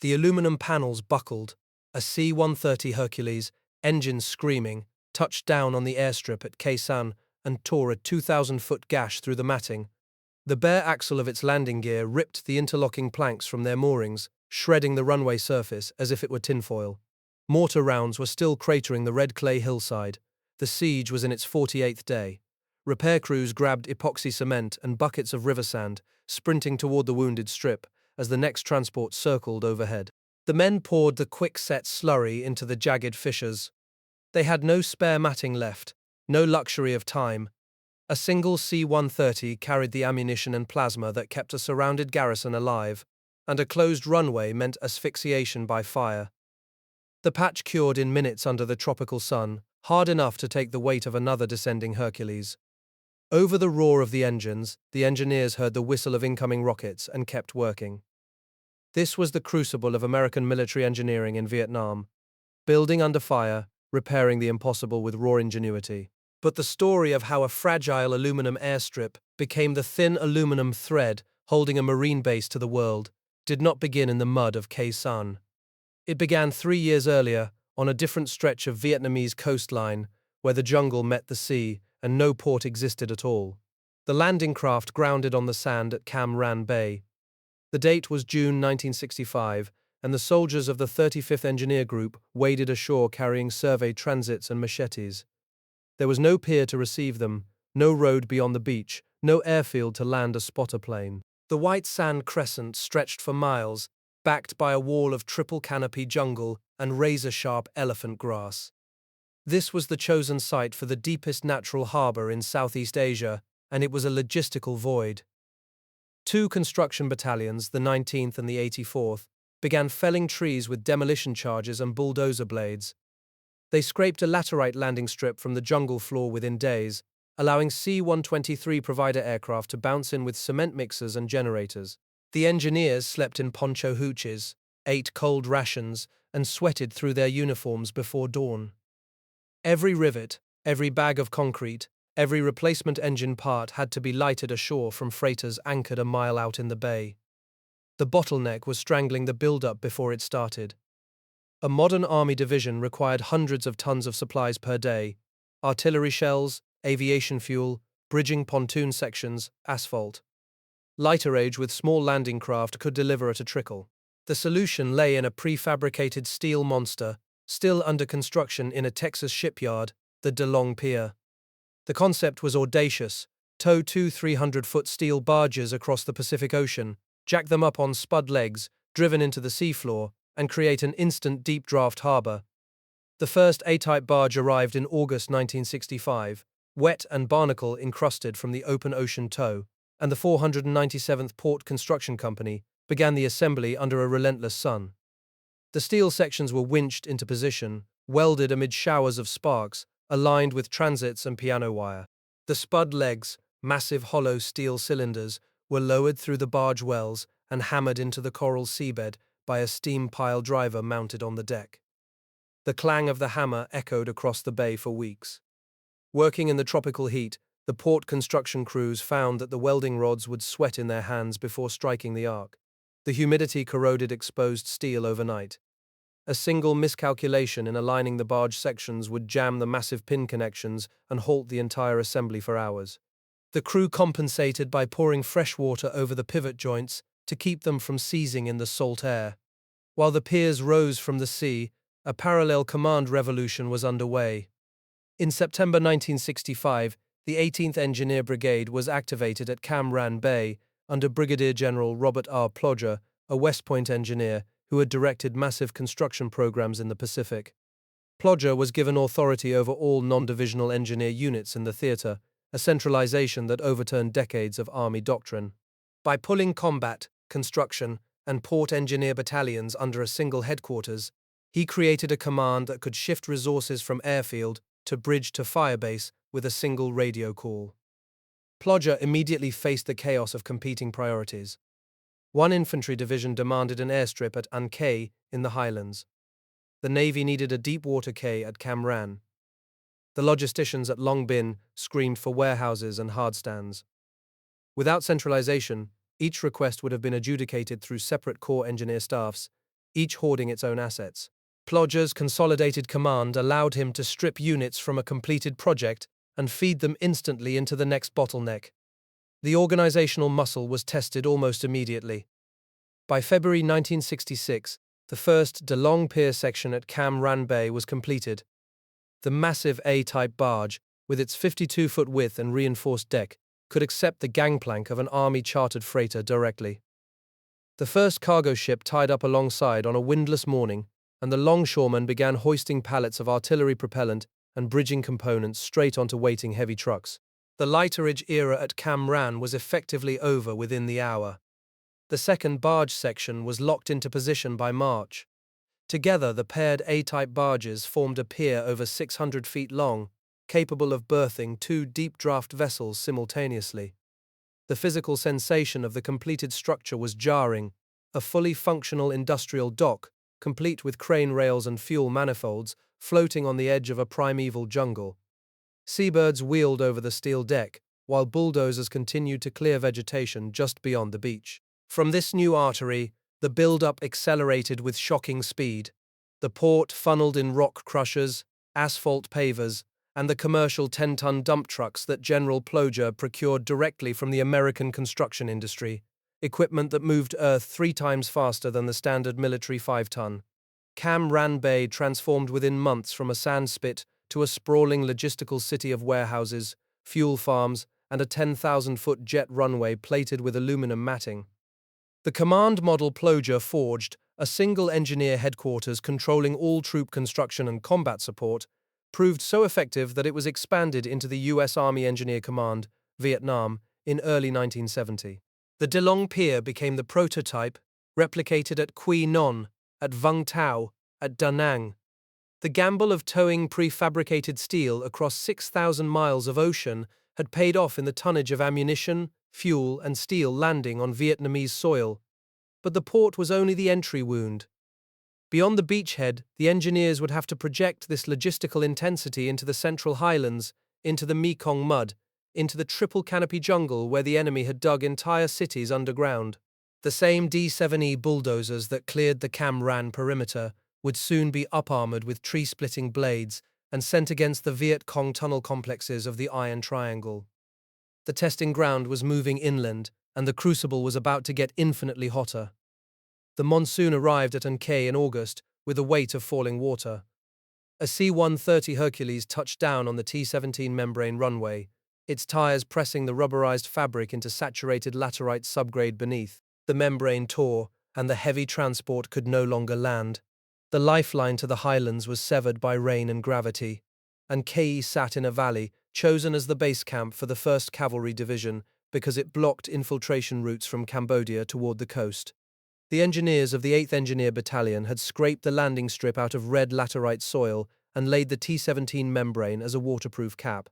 The aluminum panels buckled. A C-130 Hercules, engines screaming, touched down on the airstrip at Khe and tore a 2,000-foot gash through the matting. The bare axle of its landing gear ripped the interlocking planks from their moorings, shredding the runway surface as if it were tinfoil. Mortar rounds were still cratering the red clay hillside. The siege was in its 48th day. Repair crews grabbed epoxy cement and buckets of river sand, sprinting toward the wounded strip as the next transport circled overhead. The men poured the quick-set slurry into the jagged fissures. They had no spare matting left, no luxury of time. A single C-130 carried the ammunition and plasma that kept a surrounded garrison alive, and a closed runway meant asphyxiation by fire. The patch cured in minutes under the tropical sun, hard enough to take the weight of another descending Hercules. Over the roar of the engines, the engineers heard the whistle of incoming rockets and kept working. This was the crucible of American military engineering in Vietnam, building under fire, repairing the impossible with raw ingenuity. But the story of how a fragile aluminum airstrip became the thin aluminum thread holding a marine base to the world did not begin in the mud of Khe Sanh. It began 3 years earlier, on a different stretch of Vietnamese coastline, where the jungle met the sea and no port existed at all. The landing craft grounded on the sand at Cam Ranh Bay. The date was June 1965, and the soldiers of the 35th Engineer Group waded ashore carrying survey transits and machetes. There was no pier to receive them, no road beyond the beach, no airfield to land a spotter plane. The white sand crescent stretched for miles, backed by a wall of triple canopy jungle and razor-sharp elephant grass. This was the chosen site for the deepest natural harbor in Southeast Asia, and it was a logistical void. 2 construction battalions, the 19th and the 84th, began felling trees with demolition charges and bulldozer blades. They scraped a laterite landing strip from the jungle floor within days, allowing C-123 provider aircraft to bounce in with cement mixers and generators. The engineers slept in poncho hooches, ate cold rations, and sweated through their uniforms before dawn. Every rivet, every bag of concrete, every replacement engine part had to be lighted ashore from freighters anchored a mile out in the bay. The bottleneck was strangling the build-up before it started. A modern army division required hundreds of tons of supplies per day: artillery shells, aviation fuel, bridging pontoon sections, asphalt. Lighter age with small landing craft could deliver at a trickle. The solution lay in a prefabricated steel monster, still under construction in a Texas shipyard, the DeLong Pier. The concept was audacious: tow 2 300-foot steel barges across the Pacific Ocean, jack them up on spud legs, driven into the seafloor, and create an instant deep-draft harbor. The first A-type barge arrived in August 1965, wet and barnacle-encrusted from the open ocean tow, and the 497th Port Construction Company began the assembly under a relentless sun. The steel sections were winched into position, welded amid showers of sparks, aligned with transits and piano wire. The spud legs, massive hollow steel cylinders, were lowered through the barge wells and hammered into the coral seabed by a steam pile driver mounted on the deck. The clang of the hammer echoed across the bay for weeks. Working in the tropical heat, the port construction crews found that the welding rods would sweat in their hands before striking the arc. The humidity corroded exposed steel overnight. A single miscalculation in aligning the barge sections would jam the massive pin connections and halt the entire assembly for hours. The crew compensated by pouring fresh water over the pivot joints to keep them from seizing in the salt air. While the piers rose from the sea, a parallel command revolution was underway. In September 1965, the 18th Engineer Brigade was activated at Cam Ranh Bay under Brigadier General Robert R. Plodger, a West Point engineer who had directed massive construction programs in the Pacific. Plodger was given authority over all non-divisional engineer units in the theater, a centralization that overturned decades of Army doctrine. By pulling combat, construction, and port engineer battalions under a single headquarters, he created a command that could shift resources from airfield to bridge to firebase with a single radio call. Plodger immediately faced the chaos of competing priorities. One infantry division demanded an airstrip at An Khe in the highlands. The Navy needed a deep-water quay at Cam Ranh. The logisticians at Long Bin screamed for warehouses and hardstands. Without centralization, each request would have been adjudicated through separate corps engineer staffs, each hoarding its own assets. Plodger's consolidated command allowed him to strip units from a completed project and feed them instantly into the next bottleneck. The organizational muscle was tested almost immediately. By February 1966, the first DeLong Pier section at Cam Ranh Bay was completed. The massive A-type barge, with its 52-foot width and reinforced deck, could accept the gangplank of an Army-chartered freighter directly. The first cargo ship tied up alongside on a windless morning, and the longshoremen began hoisting pallets of artillery propellant and bridging components straight onto waiting heavy trucks. The lighterage era at Cam Ranh was effectively over within the hour. The second barge section was locked into position by March. Together, the paired A-type barges formed a pier over 600 feet long, capable of berthing two deep-draft vessels simultaneously. The physical sensation of the completed structure was jarring. A fully functional industrial dock, complete with crane rails and fuel manifolds, floating on the edge of a primeval jungle. Seabirds wheeled over the steel deck, while bulldozers continued to clear vegetation just beyond the beach. From this new artery, the build-up accelerated with shocking speed. The port funneled in rock crushers, asphalt pavers, and the commercial 10-ton dump trucks that General Plodger procured directly from the American construction industry, equipment that moved earth 3 times faster than the standard military 5-ton. Cam Ranh Bay transformed within months from a sandspit to a sprawling logistical city of warehouses, fuel farms, and a 10,000-foot jet runway plated with aluminum matting. The command model Plodger forged, a single engineer headquarters controlling all troop construction and combat support, proved so effective that it was expanded into the U.S. Army Engineer Command, Vietnam, in early 1970. The DeLong Pier became the prototype, replicated at Quy Nhon, at Vung Tau, at Da Nang. The gamble of towing prefabricated steel across 6,000 miles of ocean had paid off in the tonnage of ammunition, fuel, and steel landing on Vietnamese soil. But the port was only the entry wound. Beyond the beachhead, the engineers would have to project this logistical intensity into the Central Highlands, into the Mekong mud, into the triple canopy jungle where the enemy had dug entire cities underground. The same D-7E bulldozers that cleared the Cam Ranh perimeter would soon be up-armored with tree-splitting blades and sent against the Viet Cong tunnel complexes of the Iron Triangle. The testing ground was moving inland, and the crucible was about to get infinitely hotter. The monsoon arrived at An Cay in August with the weight of falling water. A C-130 Hercules touched down on the T-17 membrane runway, its tires pressing the rubberized fabric into saturated laterite subgrade beneath. The membrane tore, and the heavy transport could no longer land. The lifeline to the highlands was severed by rain and gravity. An Cay sat in a valley, chosen as the base camp for the 1st Cavalry Division because it blocked infiltration routes from Cambodia toward the coast. The engineers of the 8th Engineer Battalion had scraped the landing strip out of red laterite soil and laid the T-17 membrane as a waterproof cap.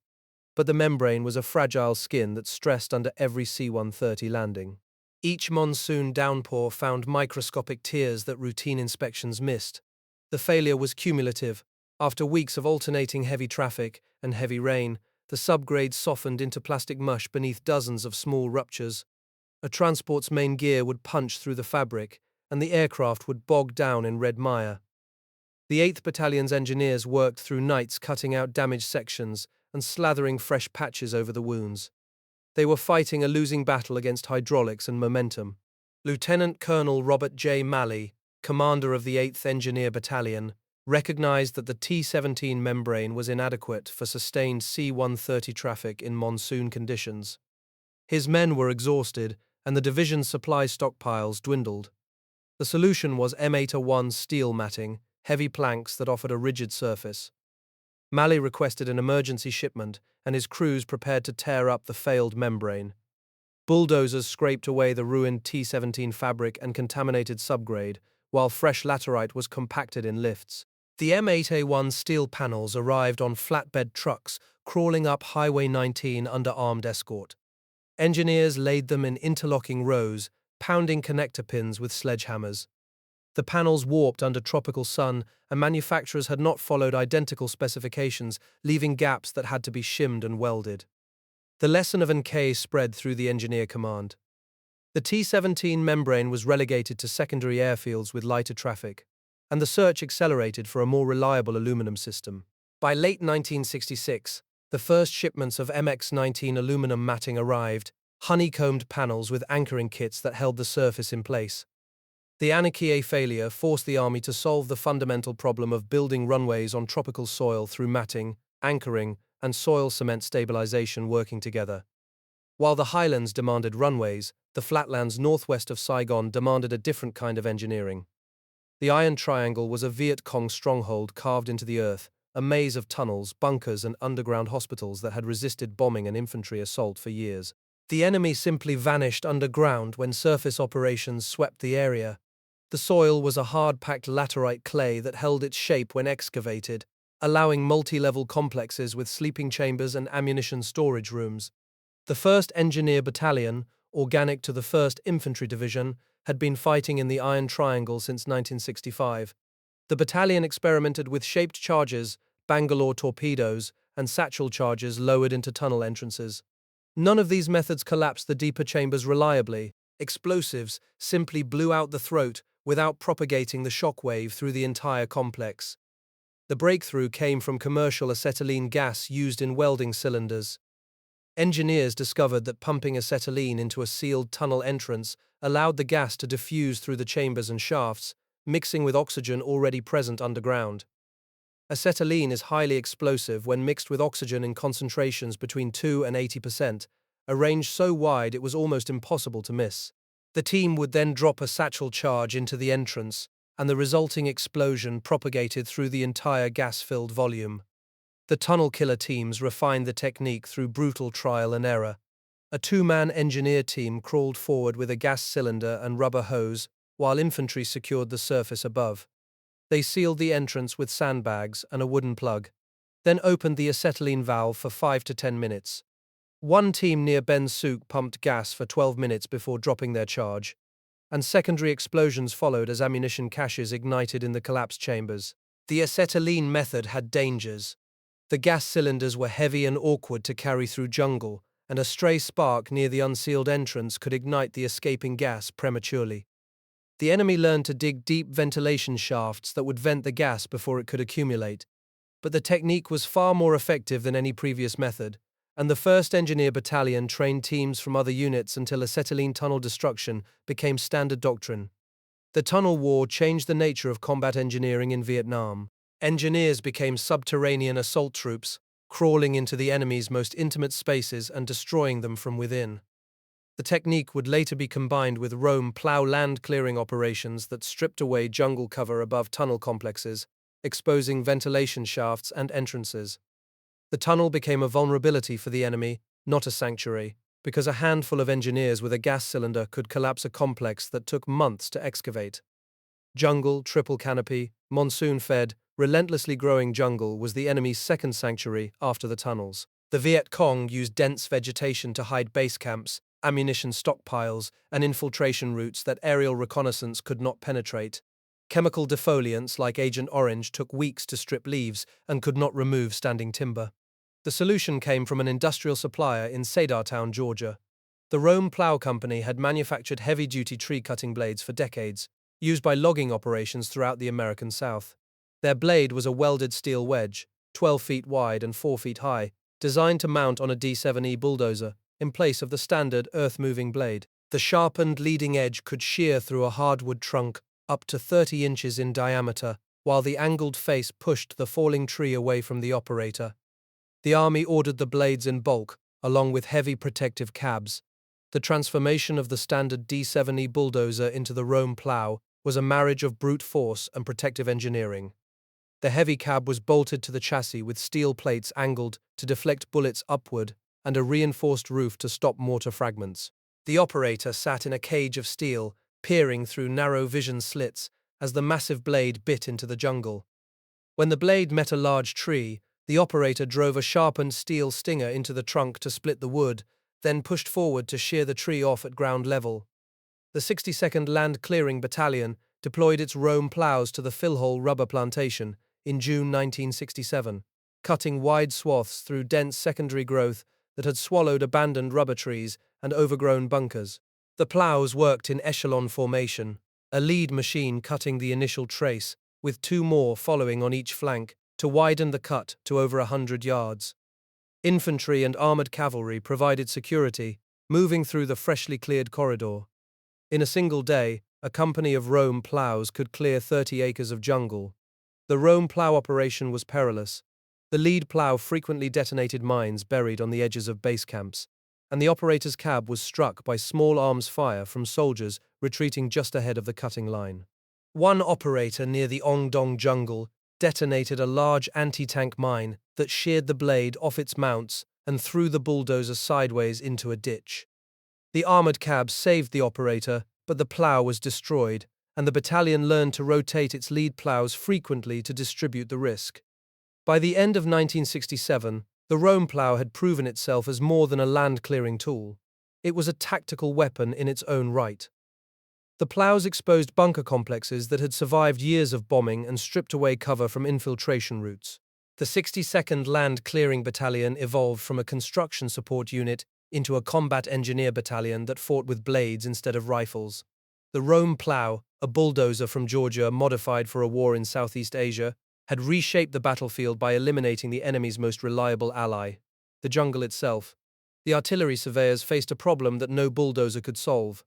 But the membrane was a fragile skin that stressed under every C-130 landing. Each monsoon downpour found microscopic tears that routine inspections missed. The failure was cumulative. After weeks of alternating heavy traffic and heavy rain, the subgrade softened into plastic mush beneath dozens of small ruptures. A transport's main gear would punch through the fabric, and the aircraft would bog down in red mire. The 8th Battalion's engineers worked through nights cutting out damaged sections and slathering fresh patches over the wounds. They were fighting a losing battle against hydraulics and momentum. Lieutenant Colonel Robert J. Malley, commander of the 8th Engineer Battalion, recognized that the T-17 membrane was inadequate for sustained C-130 traffic in monsoon conditions. His men were exhausted, and the division's supply stockpiles dwindled. The solution was M801 steel matting, heavy planks that offered a rigid surface. Malley requested an emergency shipment, and his crews prepared to tear up the failed membrane. Bulldozers scraped away the ruined T-17 fabric and contaminated subgrade, while fresh laterite was compacted in lifts. The M8A1 steel panels arrived on flatbed trucks, crawling up Highway 19 under armed escort. Engineers laid them in interlocking rows, pounding connector pins with sledgehammers. The panels warped under tropical sun, and manufacturers had not followed identical specifications, leaving gaps that had to be shimmed and welded. The lesson of An Cay spread through the engineer command. The T-17 membrane was relegated to secondary airfields with lighter traffic, and the search accelerated for a more reliable aluminum system. By late 1966, the first shipments of MX-19 aluminum matting arrived, honeycombed panels with anchoring kits that held the surface in place. The Anakie failure forced the Army to solve the fundamental problem of building runways on tropical soil through matting, anchoring, and soil cement stabilization working together. While the highlands demanded runways, the flatlands northwest of Saigon demanded a different kind of engineering. The Iron Triangle was a Viet Cong stronghold carved into the earth, a maze of tunnels, bunkers, and underground hospitals that had resisted bombing and infantry assault for years. The enemy simply vanished underground when surface operations swept the area. The soil was a hard-packed laterite clay that held its shape when excavated, allowing multi-level complexes with sleeping chambers and ammunition storage rooms. The 1st Engineer Battalion, organic to the 1st Infantry Division, had been fighting in the Iron Triangle since 1965. The battalion experimented with shaped charges, Bangalore torpedoes, and satchel charges lowered into tunnel entrances. None of these methods collapsed the deeper chambers reliably. Explosives simply blew out the throat without propagating the shock wave through the entire complex. The breakthrough came from commercial acetylene gas used in welding cylinders. Engineers discovered that pumping acetylene into a sealed tunnel entrance allowed the gas to diffuse through the chambers and shafts, mixing with oxygen already present underground. Acetylene is highly explosive when mixed with oxygen in concentrations between 2 and 80%, a range so wide it was almost impossible to miss. The team would then drop a satchel charge into the entrance, and the resulting explosion propagated through the entire gas-filled volume. The tunnel killer teams refined the technique through brutal trial and error. A two-man engineer team crawled forward with a gas cylinder and rubber hose, while infantry secured the surface above. They sealed the entrance with sandbags and a wooden plug, then opened the acetylene valve for 5 to 10 minutes. One team near Ben Souk pumped gas for 12 minutes before dropping their charge, and secondary explosions followed as ammunition caches ignited in the collapsed chambers. The acetylene method had dangers. The gas cylinders were heavy and awkward to carry through jungle, and a stray spark near the unsealed entrance could ignite the escaping gas prematurely. The enemy learned to dig deep ventilation shafts that would vent the gas before it could accumulate. But the technique was far more effective than any previous method, and the 1st Engineer Battalion trained teams from other units until acetylene tunnel destruction became standard doctrine. The tunnel war changed the nature of combat engineering in Vietnam. Engineers became subterranean assault troops, crawling into the enemy's most intimate spaces and destroying them from within. The technique would later be combined with Rome plow land clearing operations that stripped away jungle cover above tunnel complexes, exposing ventilation shafts and entrances. The tunnel became a vulnerability for the enemy, not a sanctuary, because a handful of engineers with a gas cylinder could collapse a complex that took months to excavate. Jungle, triple canopy, monsoon-fed, relentlessly growing jungle was the enemy's second sanctuary after the tunnels. The Viet Cong used dense vegetation to hide base camps, ammunition stockpiles, and infiltration routes that aerial reconnaissance could not penetrate. Chemical defoliants like Agent Orange took weeks to strip leaves and could not remove standing timber. The solution came from an industrial supplier in Cedartown, Georgia. The Rome Plow Company had manufactured heavy-duty tree-cutting blades for decades, used by logging operations throughout the American South. Their blade was a welded steel wedge, 12 feet wide and 4 feet high, designed to mount on a D7E bulldozer, in place of the standard earth-moving blade. The sharpened leading edge could shear through a hardwood trunk up to 30 inches in diameter, while the angled face pushed the falling tree away from the operator. The Army ordered the blades in bulk, along with heavy protective cabs. The transformation of the standard D7E bulldozer into the Rome plow was a marriage of brute force and protective engineering. The heavy cab was bolted to the chassis with steel plates angled to deflect bullets upward and a reinforced roof to stop mortar fragments. The operator sat in a cage of steel, peering through narrow vision slits as the massive blade bit into the jungle. When the blade met a large tree, the operator drove a sharpened steel stinger into the trunk to split the wood, then pushed forward to shear the tree off at ground level. The 62nd Land Clearing Battalion deployed its Rome plows to the Philhole rubber plantation in June 1967, cutting wide swaths through dense secondary growth that had swallowed abandoned rubber trees and overgrown bunkers. The plows worked in echelon formation, a lead machine cutting the initial trace, with two more following on each flank, to widen the cut to over 100 yards. Infantry and armored cavalry provided security, moving through the freshly cleared corridor. In a single day, a company of Rome plows could clear 30 acres of jungle. The Rome plow operation was perilous. The lead plow frequently detonated mines buried on the edges of base camps, and the operator's cab was struck by small arms fire from soldiers retreating just ahead of the cutting line. One operator near the Ongdong jungle detonated a large anti-tank mine that sheared the blade off its mounts and threw the bulldozer sideways into a ditch. The armored cab saved the operator, but the plow was destroyed, and the battalion learned to rotate its lead plows frequently to distribute the risk. By the end of 1967, the Rome plow had proven itself as more than a land-clearing tool. It was a tactical weapon in its own right. The plows exposed bunker complexes that had survived years of bombing and stripped away cover from infiltration routes. The 62nd Land Clearing Battalion evolved from a construction support unit into a combat engineer battalion that fought with blades instead of rifles. The Rome plow, a bulldozer from Georgia modified for a war in Southeast Asia, had reshaped the battlefield by eliminating the enemy's most reliable ally, the jungle itself. The artillery surveyors faced a problem that no bulldozer could solve.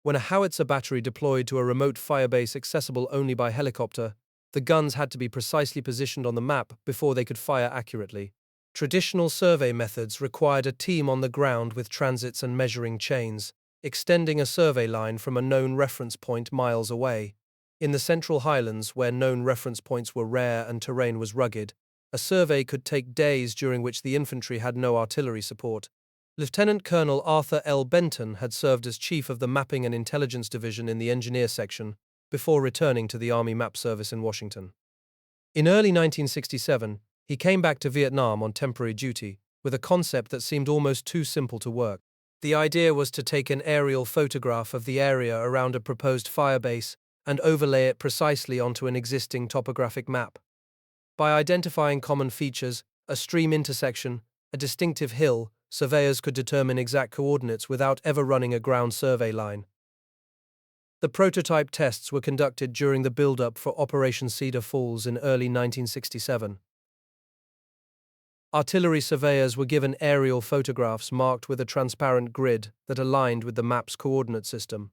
When a howitzer battery deployed to a remote firebase accessible only by helicopter, the guns had to be precisely positioned on the map before they could fire accurately. Traditional survey methods required a team on the ground with transits and measuring chains, extending a survey line from a known reference point miles away. In the Central Highlands, where known reference points were rare and terrain was rugged, a survey could take days during which the infantry had no artillery support. Lieutenant Colonel Arthur L. Benton had served as chief of the Mapping and Intelligence Division in the Engineer Section before returning to the Army Map Service in Washington. In early 1967, he came back to Vietnam on temporary duty with a concept that seemed almost too simple to work. The idea was to take an aerial photograph of the area around a proposed firebase and overlay it precisely onto an existing topographic map. By identifying common features, a stream intersection, a distinctive hill, surveyors could determine exact coordinates without ever running a ground survey line. The prototype tests were conducted during the build-up for Operation Cedar Falls in early 1967. Artillery surveyors were given aerial photographs marked with a transparent grid that aligned with the map's coordinate system.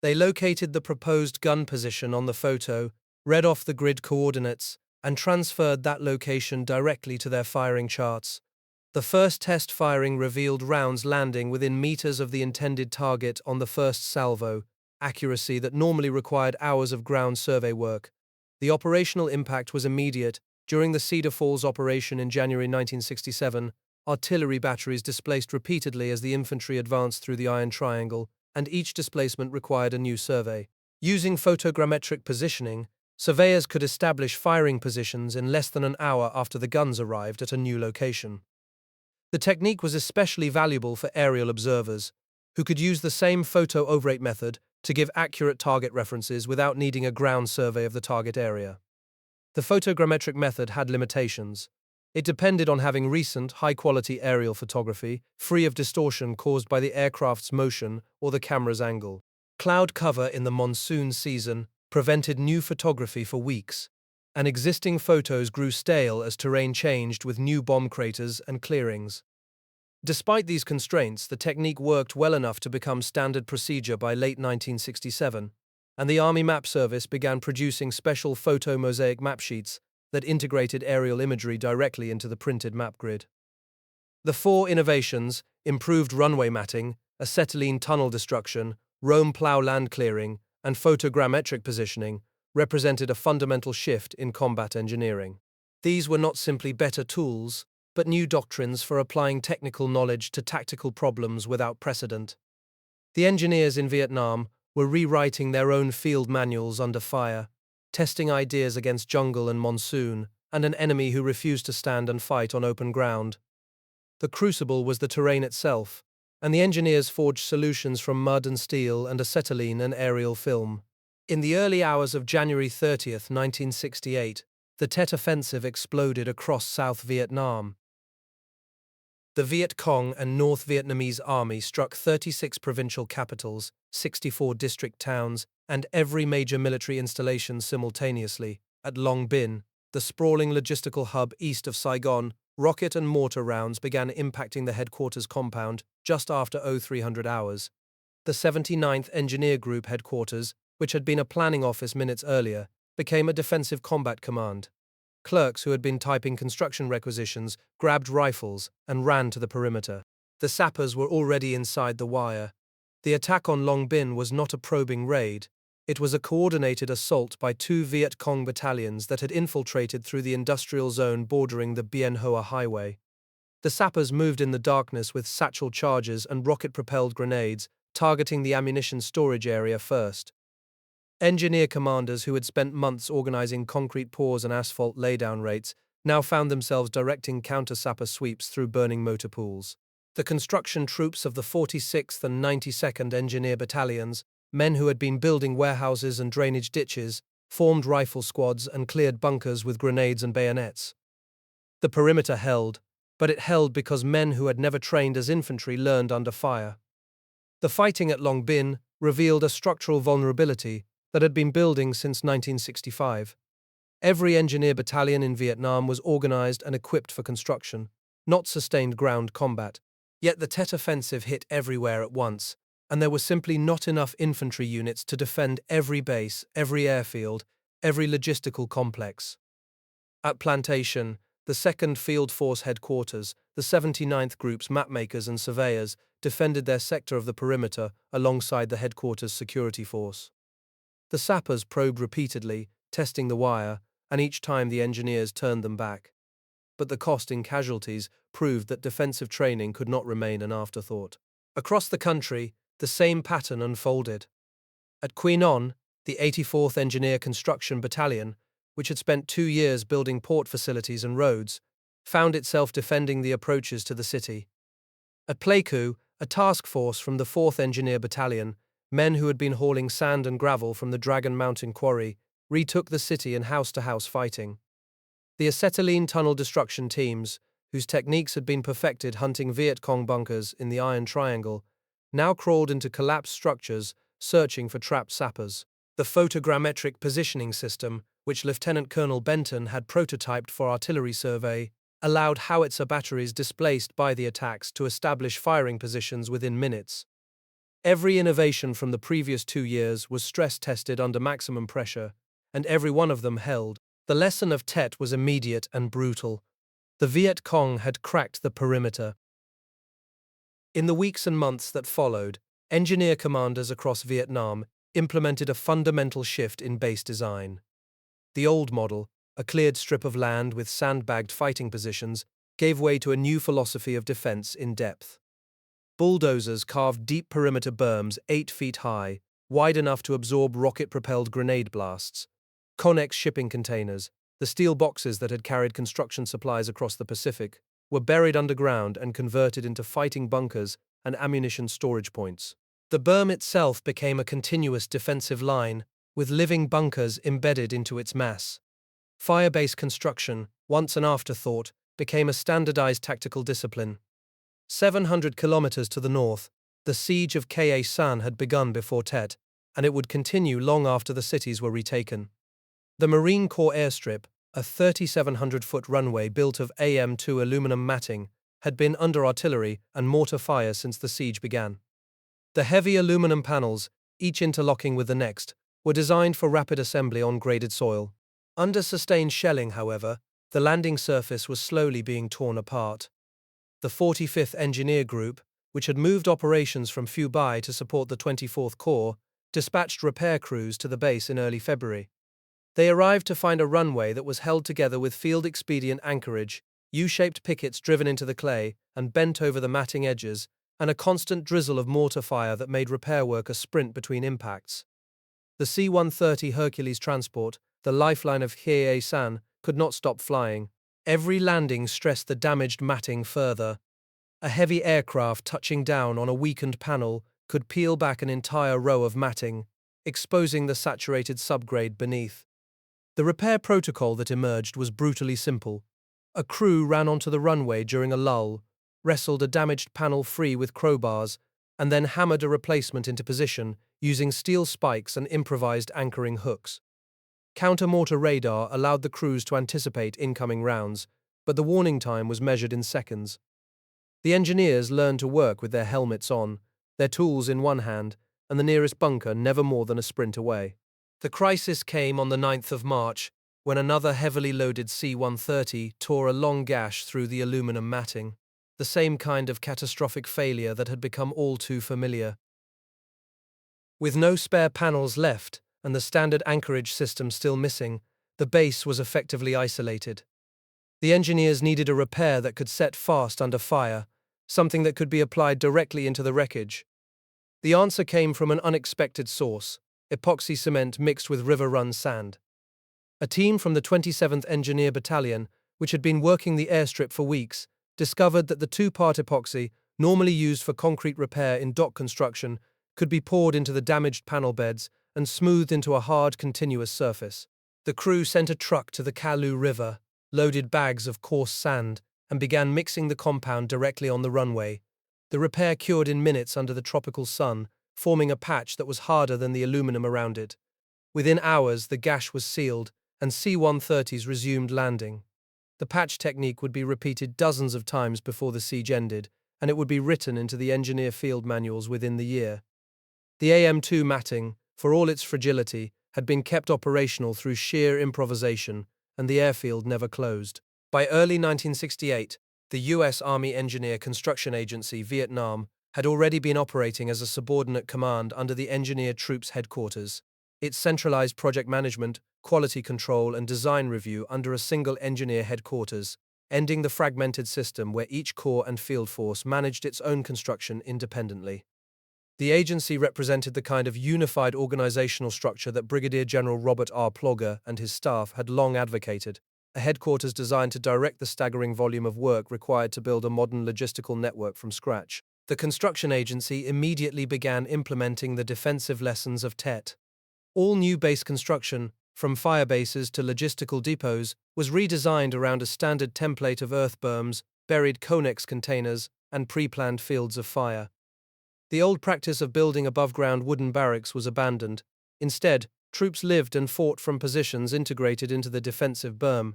They located the proposed gun position on the photo, read off the grid coordinates, and transferred that location directly to their firing charts. The first test firing revealed rounds landing within meters of the intended target on the first salvo, accuracy that normally required hours of ground survey work. The operational impact was immediate. During the Cedar Falls operation in January 1967, artillery batteries displaced repeatedly as the infantry advanced through the Iron Triangle, and each displacement required a new survey. Using photogrammetric positioning, surveyors could establish firing positions in less than an hour after the guns arrived at a new location. The technique was especially valuable for aerial observers, who could use the same photo-overlay method to give accurate target references without needing a ground survey of the target area. The photogrammetric method had limitations. It depended on having recent, high-quality aerial photography, free of distortion caused by the aircraft's motion or the camera's angle. Cloud cover in the monsoon season prevented new photography for weeks, and existing photos grew stale as terrain changed with new bomb craters and clearings. Despite these constraints, the technique worked well enough to become standard procedure by late 1967, and the Army Map Service began producing special photo-mosaic map sheets that integrated aerial imagery directly into the printed map grid. The four innovations, improved runway matting, acetylene tunnel destruction, Rome plow land clearing, and photogrammetric positioning, represented a fundamental shift in combat engineering. These were not simply better tools, but new doctrines for applying technical knowledge to tactical problems without precedent. The engineers in Vietnam were rewriting their own field manuals under fire, testing ideas against jungle and monsoon, and an enemy who refused to stand and fight on open ground. The crucible was the terrain itself, and the engineers forged solutions from mud and steel and acetylene and aerial film. In the early hours of January 30, 1968, the Tet Offensive exploded across South Vietnam. The Viet Cong and North Vietnamese army struck 36 provincial capitals, 64 district towns, and every major military installation simultaneously. At Long Binh, the sprawling logistical hub east of Saigon, rocket and mortar rounds began impacting the headquarters compound just after 0300 hours. The 79th Engineer Group headquarters, which had been a planning office minutes earlier, became a defensive combat command. Clerks who had been typing construction requisitions grabbed rifles and ran to the perimeter. The sappers were already inside the wire. The attack on Long Binh was not a probing raid. It was a coordinated assault by 2 Viet Cong battalions that had infiltrated through the industrial zone bordering the Bien Hoa Highway. The sappers moved in the darkness with satchel charges and rocket-propelled grenades, targeting the ammunition storage area first. Engineer commanders who had spent months organizing concrete pours and asphalt laydown rates now found themselves directing counter-sapper sweeps through burning motor pools. The construction troops of the 46th and 92nd Engineer Battalions, men who had been building warehouses and drainage ditches, formed rifle squads and cleared bunkers with grenades and bayonets. The perimeter held, but it held because men who had never trained as infantry learned under fire. The fighting at Long Binh revealed a structural vulnerability that had been building since 1965. Every engineer battalion in Vietnam was organized and equipped for construction, not sustained ground combat. Yet the Tet Offensive hit everywhere at once, and there were simply not enough infantry units to defend every base, every airfield, every logistical complex. At Plantation, the 2nd Field Force headquarters, the 79th Group's mapmakers and surveyors defended their sector of the perimeter alongside the headquarters security force. The sappers probed repeatedly, testing the wire, and each time the engineers turned them back. But the cost in casualties proved that defensive training could not remain an afterthought. Across the country, the same pattern unfolded. At Quy Nhon, the 84th Engineer Construction Battalion, which had spent 2 years building port facilities and roads, found itself defending the approaches to the city. At Pleiku, a task force from the 4th Engineer Battalion, men who had been hauling sand and gravel from the Dragon Mountain quarry, retook the city in house-to-house fighting. The acetylene tunnel destruction teams, whose techniques had been perfected hunting Viet Cong bunkers in the Iron Triangle, now crawled into collapsed structures, searching for trapped sappers. The photogrammetric positioning system, which Lieutenant Colonel Benton had prototyped for artillery survey, allowed howitzer batteries displaced by the attacks to establish firing positions within minutes. Every innovation from the previous 2 years was stress-tested under maximum pressure, and every one of them held. The lesson of Tet was immediate and brutal. The Viet Cong had cracked the perimeter. In the weeks and months that followed, engineer commanders across Vietnam implemented a fundamental shift in base design. The old model, a cleared strip of land with sandbagged fighting positions, gave way to a new philosophy of defense in depth. Bulldozers carved deep perimeter berms 8 feet high, wide enough to absorb rocket-propelled grenade blasts. Connex shipping containers, the steel boxes that had carried construction supplies across the Pacific, were buried underground and converted into fighting bunkers and ammunition storage points. The berm itself became a continuous defensive line, with living bunkers embedded into its mass. Fire-based construction, once an afterthought, became a standardized tactical discipline. 700 kilometers to the north, the siege of Khe Sanh had begun before Tet, and it would continue long after the cities were retaken. The Marine Corps airstrip, a 3,700-foot runway built of AM2 aluminum matting, had been under artillery and mortar fire since the siege began. The heavy aluminum panels, each interlocking with the next, were designed for rapid assembly on graded soil. Under sustained shelling, however, the landing surface was slowly being torn apart. The 45th Engineer Group, which had moved operations from Phu Bai to support the 24th Corps, dispatched repair crews to the base in early February. They arrived to find a runway that was held together with field-expedient anchorage, U-shaped pickets driven into the clay and bent over the matting edges, and a constant drizzle of mortar fire that made repair work a sprint between impacts. The C-130 Hercules transport, the lifeline of Khe Sanh, could not stop flying. Every landing stressed the damaged matting further. A heavy aircraft touching down on a weakened panel could peel back an entire row of matting, exposing the saturated subgrade beneath. The repair protocol that emerged was brutally simple. A crew ran onto the runway during a lull, wrestled a damaged panel free with crowbars, and then hammered a replacement into position using steel spikes and improvised anchoring hooks. Counter-mortar radar allowed the crews to anticipate incoming rounds, but the warning time was measured in seconds. The engineers learned to work with their helmets on, their tools in one hand, and the nearest bunker never more than a sprint away. The crisis came on the 9th of March, when another heavily loaded C-130 tore a long gash through the aluminum matting, the same kind of catastrophic failure that had become all too familiar. With no spare panels left, and the standard anchorage system still missing, the base was effectively isolated. The engineers needed a repair that could set fast under fire, something that could be applied directly into the wreckage. The answer came from an unexpected source: epoxy cement mixed with river-run sand. A team from the 27th Engineer Battalion, which had been working the airstrip for weeks, discovered that the two-part epoxy, normally used for concrete repair in dock construction, could be poured into the damaged panel beds and smoothed into a hard, continuous surface. The crew sent a truck to the Kalu River, loaded bags of coarse sand, and began mixing the compound directly on the runway. The repair cured in minutes under the tropical sun, forming a patch that was harder than the aluminum around it. Within hours, the gash was sealed, and C-130s resumed landing. The patch technique would be repeated dozens of times before the siege ended, and it would be written into the engineer field manuals within the year. The AM-2 matting, for all its fragility, had been kept operational through sheer improvisation, and the airfield never closed. By early 1968, the U.S. Army Engineer Construction Agency, Vietnam, had already been operating as a subordinate command under the Engineer Troops Headquarters. It centralized project management, quality control, and design review under a single engineer headquarters, ending the fragmented system where each corps and field force managed its own construction independently. The agency represented the kind of unified organizational structure that Brigadier General Robert R. Plogger and his staff had long advocated, a headquarters designed to direct the staggering volume of work required to build a modern logistical network from scratch. The construction agency immediately began implementing the defensive lessons of TET. All new base construction, from fire bases to logistical depots, was redesigned around a standard template of earth berms, buried Conex containers, and pre-planned fields of fire. The old practice of building above-ground wooden barracks was abandoned. Instead, troops lived and fought from positions integrated into the defensive berm.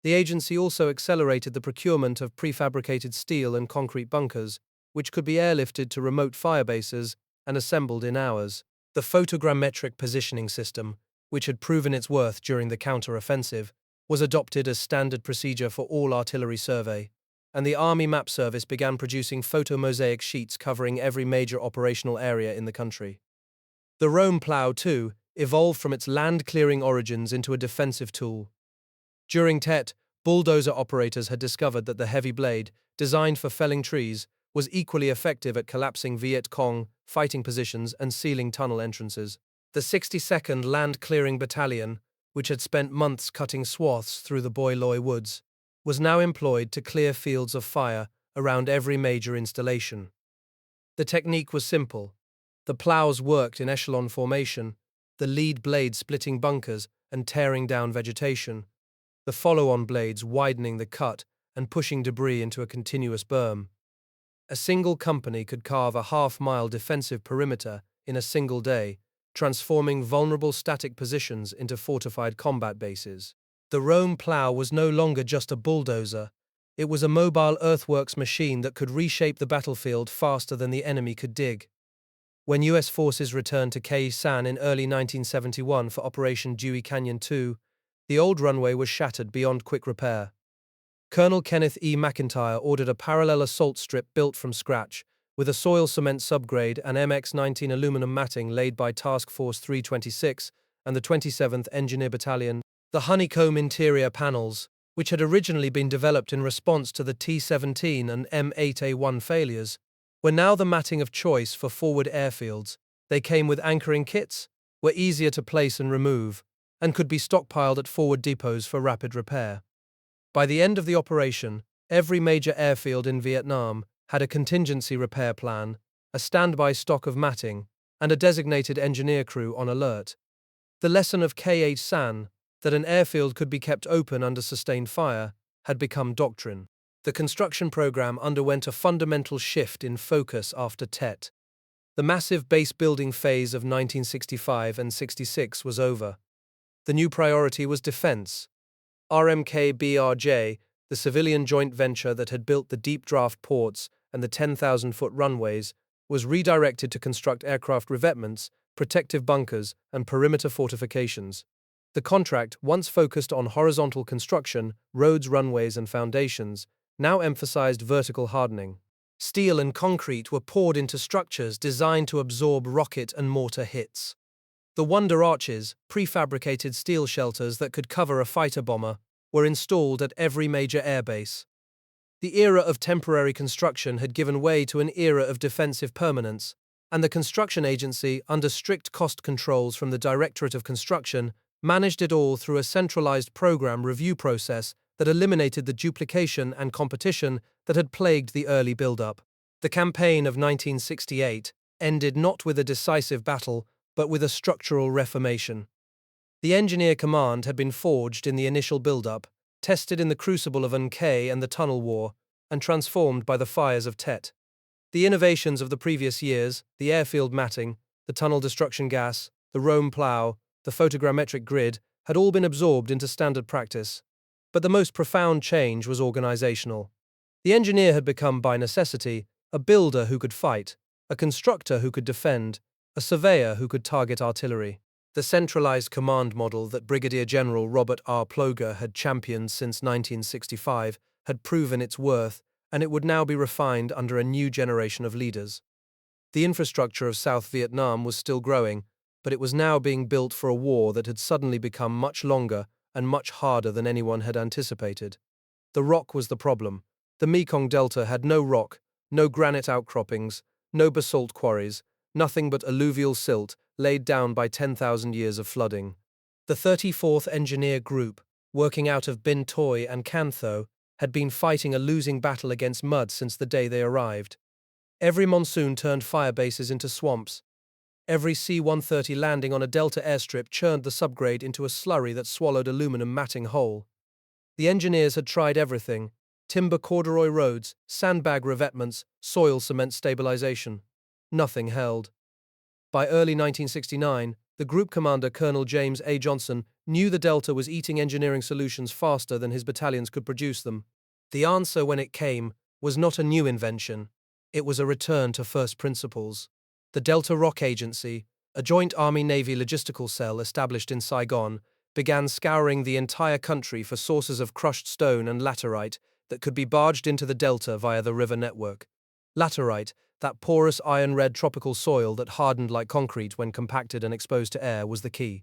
The agency also accelerated the procurement of prefabricated steel and concrete bunkers, which could be airlifted to remote fire bases and assembled in hours. The photogrammetric positioning system, which had proven its worth during the counter-offensive, was adopted as standard procedure for all artillery survey, and the Army Map Service began producing photomosaic sheets covering every major operational area in the country. The Rome plow, too, evolved from its land-clearing origins into a defensive tool. During TET, bulldozer operators had discovered that the heavy blade, designed for felling trees, was equally effective at collapsing Viet Cong fighting positions and sealing tunnel entrances. The 62nd Land Clearing Battalion, which had spent months cutting swaths through the Boi Loi woods, was now employed to clear fields of fire around every major installation. The technique was simple. The plows worked in echelon formation, the lead blade splitting bunkers and tearing down vegetation, the follow-on blades widening the cut and pushing debris into a continuous berm. A single company could carve a half-mile defensive perimeter in a single day, transforming vulnerable static positions into fortified combat bases. The Rome plow was no longer just a bulldozer. It was a mobile earthworks machine that could reshape the battlefield faster than the enemy could dig. When U.S. forces returned to Khe Sanh in early 1971 for Operation Dewey Canyon 2, the old runway was shattered beyond quick repair. Colonel Kenneth E. McIntyre ordered a parallel assault strip built from scratch, with a soil cement subgrade and MX-19 aluminum matting laid by Task Force 326 and the 27th Engineer Battalion. The honeycomb interior panels, which had originally been developed in response to the T-17 and M8A1 failures, were now the matting of choice for forward airfields. They came with anchoring kits, were easier to place and remove, and could be stockpiled at forward depots for rapid repair. By the end of the operation, every major airfield in Vietnam had a contingency repair plan, a standby stock of matting, and a designated engineer crew on alert. The lesson of Khe Sanh, that an airfield could be kept open under sustained fire, had become doctrine. The construction program underwent a fundamental shift in focus after Tet. The massive base-building phase of 1965 and 66 was over. The new priority was defense. RMK-BRJ, the civilian joint venture that had built the deep-draft ports and the 10,000-foot runways, was redirected to construct aircraft revetments, protective bunkers, and perimeter fortifications. The contract, once focused on horizontal construction, roads, runways, and foundations, now emphasized vertical hardening. Steel and concrete were poured into structures designed to absorb rocket and mortar hits. The Wonder Arches, prefabricated steel shelters that could cover a fighter bomber, were installed at every major airbase. The era of temporary construction had given way to an era of defensive permanence, and the construction agency, under strict cost controls from the Directorate of Construction, managed it all through a centralized program review process that eliminated the duplication and competition that had plagued the early build-up. The campaign of 1968 ended not with a decisive battle, but with a structural reformation. The engineer command had been forged in the initial build-up, tested in the crucible of NK and the Tunnel War, and transformed by the fires of Tet. The innovations of the previous years, the airfield matting, the tunnel destruction gas, the Rome plow, the photogrammetric grid, had all been absorbed into standard practice. But the most profound change was organizational. The engineer had become, by necessity, a builder who could fight, a constructor who could defend, a surveyor who could target artillery. The centralized command model that Brigadier General Robert R. Ploger had championed since 1965 had proven its worth, and it would now be refined under a new generation of leaders. The infrastructure of South Vietnam was still growing, but it was now being built for a war that had suddenly become much longer and much harder than anyone had anticipated. The rock was the problem. The Mekong Delta had no rock, no granite outcroppings, no basalt quarries, nothing but alluvial silt laid down by 10,000 years of flooding. The 34th Engineer Group, working out of Bin Toi and Can Tho, had been fighting a losing battle against mud since the day they arrived. Every monsoon turned fire bases into swamps. Every C-130 landing on a Delta airstrip churned the subgrade into a slurry that swallowed aluminum matting whole. The engineers had tried everything: timber corduroy roads, sandbag revetments, soil cement stabilization. Nothing held. By early 1969, the group commander, Colonel James A. Johnson, knew the Delta was eating engineering solutions faster than his battalions could produce them. The answer, when it came, was not a new invention. It was a return to first principles. The Delta Rock Agency, a joint Army-Navy logistical cell established in Saigon, began scouring the entire country for sources of crushed stone and laterite that could be barged into the Delta via the river network. Laterite, that porous iron-red tropical soil that hardened like concrete when compacted and exposed to air, was the key.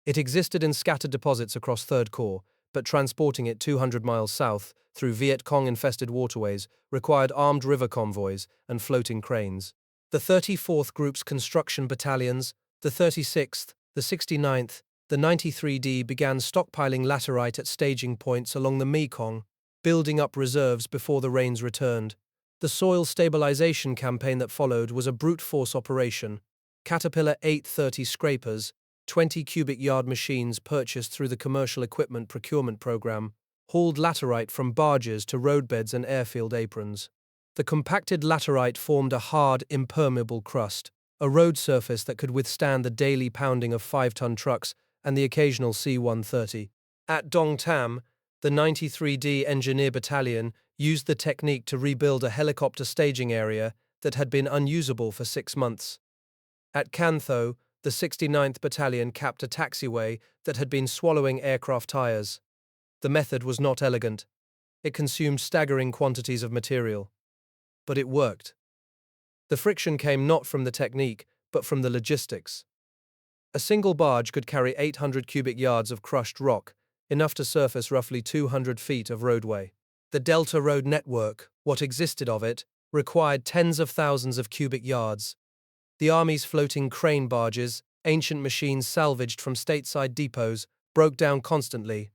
It existed in scattered deposits across Third Corps, but transporting it 200 miles south, through Viet Cong-infested waterways, required armed river convoys and floating cranes. The 34th Group's construction battalions, the 36th, the 69th, the 93D began stockpiling laterite at staging points along the Mekong, building up reserves before the rains returned. The soil stabilization campaign that followed was a brute force operation. Caterpillar 830 scrapers, 20 cubic yard machines purchased through the Commercial Equipment Procurement Program, hauled laterite from barges to roadbeds and airfield aprons. The compacted laterite formed a hard, impermeable crust, a road surface that could withstand the daily pounding of 5-ton trucks and the occasional C-130. At Dong Tam, the 93D Engineer Battalion used the technique to rebuild a helicopter staging area that had been unusable for 6 months. At Can Tho, the 69th Battalion capped a taxiway that had been swallowing aircraft tires. The method was not elegant. It consumed staggering quantities of material. But it worked. The friction came not from the technique, but from the logistics. A single barge could carry 800 cubic yards of crushed rock, enough to surface roughly 200 feet of roadway. The Delta Road network, what existed of it, required tens of thousands of cubic yards. The Army's floating crane barges, ancient machines salvaged from stateside depots, broke down constantly.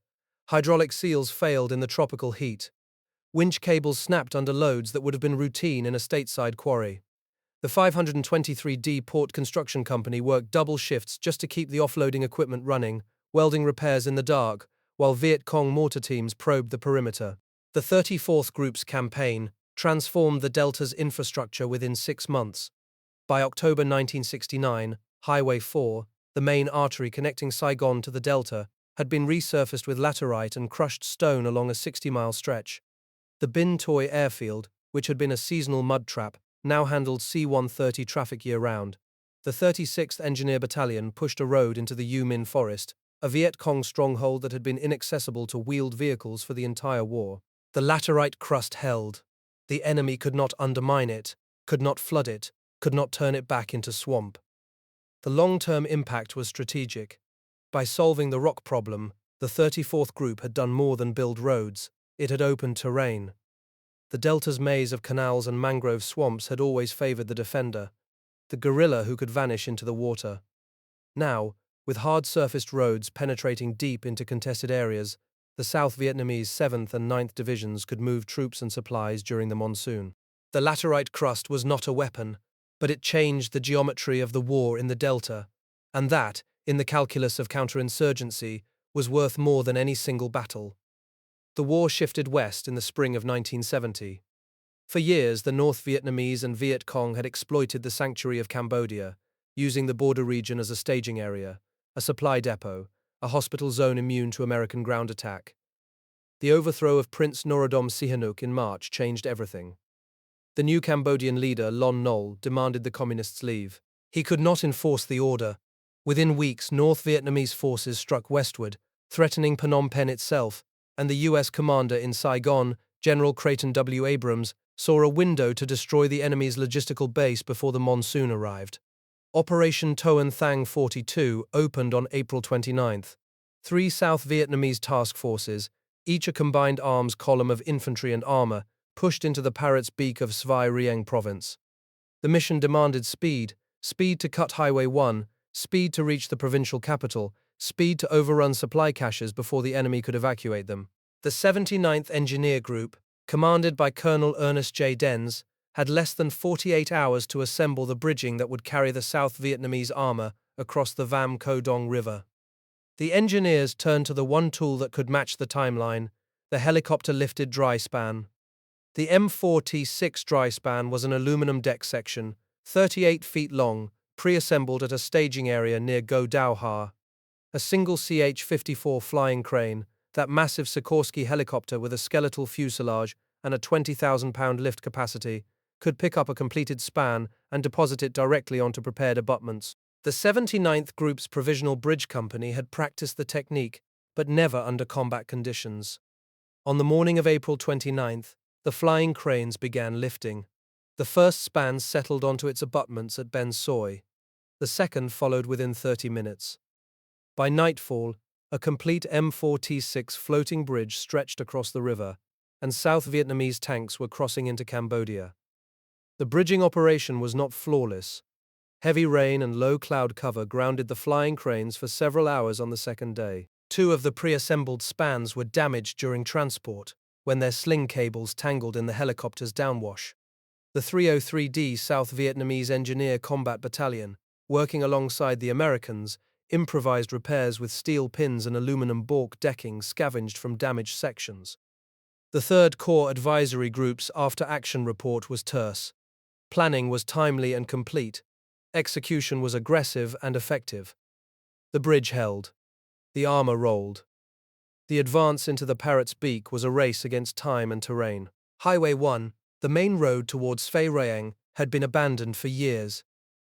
Hydraulic seals failed in the tropical heat. Winch cables snapped under loads that would have been routine in a stateside quarry. The 523D Port Construction Company worked double shifts just to keep the offloading equipment running, welding repairs in the dark, while Viet Cong mortar teams probed the perimeter. The 34th Group's campaign transformed the Delta's infrastructure within 6 months. By October 1969, Highway 4, the main artery connecting Saigon to the Delta, had been resurfaced with laterite and crushed stone along a 60-mile stretch. The Bin Toi airfield, which had been a seasonal mud trap, now handled C-130 traffic year-round. The 36th Engineer Battalion pushed a road into the U Minh Forest, a Viet Cong stronghold that had been inaccessible to wheeled vehicles for the entire war. The laterite crust held. The enemy could not undermine it, could not flood it, could not turn it back into swamp. The long-term impact was strategic. By solving the rock problem, the 34th Group had done more than build roads, it had opened terrain. The Delta's maze of canals and mangrove swamps had always favored the defender, the guerrilla who could vanish into the water. Now, with hard-surfaced roads penetrating deep into contested areas, the South Vietnamese 7th and 9th Divisions could move troops and supplies during the monsoon. The laterite crust was not a weapon, but it changed the geometry of the war in the Delta, and that, in the calculus of counterinsurgency, was worth more than any single battle. The war shifted west in the spring of 1970. For years, the North Vietnamese and Viet Cong had exploited the sanctuary of Cambodia, using the border region as a staging area, a supply depot, a hospital zone immune to American ground attack. The overthrow of Prince Norodom Sihanouk in March changed everything. The new Cambodian leader, Lon Nol, demanded the communists leave. He could not enforce the order. Within weeks, North Vietnamese forces struck westward, threatening Phnom Penh itself, and the U.S. commander in Saigon, General Creighton W. Abrams, saw a window to destroy the enemy's logistical base before the monsoon arrived. Operation Toan Thang 42 opened on April 29th. 3 South Vietnamese task forces, each a combined arms column of infantry and armor, pushed into the Parrot's Beak of Svai Rieng province. The mission demanded speed to cut Highway 1, speed to reach the provincial capital, speed to overrun supply caches before the enemy could evacuate them. The 79th Engineer Group, commanded by Colonel Ernest J. Dens, had less than 48 hours to assemble the bridging that would carry the South Vietnamese armor across the Vam Co Dong River. The engineers turned to the one tool that could match the timeline, the helicopter-lifted dry span. The M4T6 dry span was an aluminum deck section, 38 feet long, pre-assembled at a staging area near Go Dao Ha. A single CH-54 flying crane, that massive Sikorsky helicopter with a skeletal fuselage and a 20,000-pound lift capacity, could pick up a completed span and deposit it directly onto prepared abutments. The 79th Group's Provisional Bridge Company had practiced the technique, but never under combat conditions. On the morning of April 29th, the flying cranes began lifting. The first span settled onto its abutments at Ben Soi. The second followed within 30 minutes. By nightfall, a complete M4T6 floating bridge stretched across the river, and South Vietnamese tanks were crossing into Cambodia. The bridging operation was not flawless. Heavy rain and low cloud cover grounded the flying cranes for several hours on the second day. 2 of the pre-assembled spans were damaged during transport, when their sling cables tangled in the helicopter's downwash. The 303D South Vietnamese Engineer Combat Battalion, working alongside the Americans, improvised repairs with steel pins and aluminum balk decking scavenged from damaged sections. The 3rd Corps Advisory Group's after-action report was terse. Planning was timely and complete. Execution was aggressive and effective. The bridge held. The armor rolled. The advance into the Parrot's Beak was a race against time and terrain. Highway 1, the main road towards Svay Rieng, had been abandoned for years.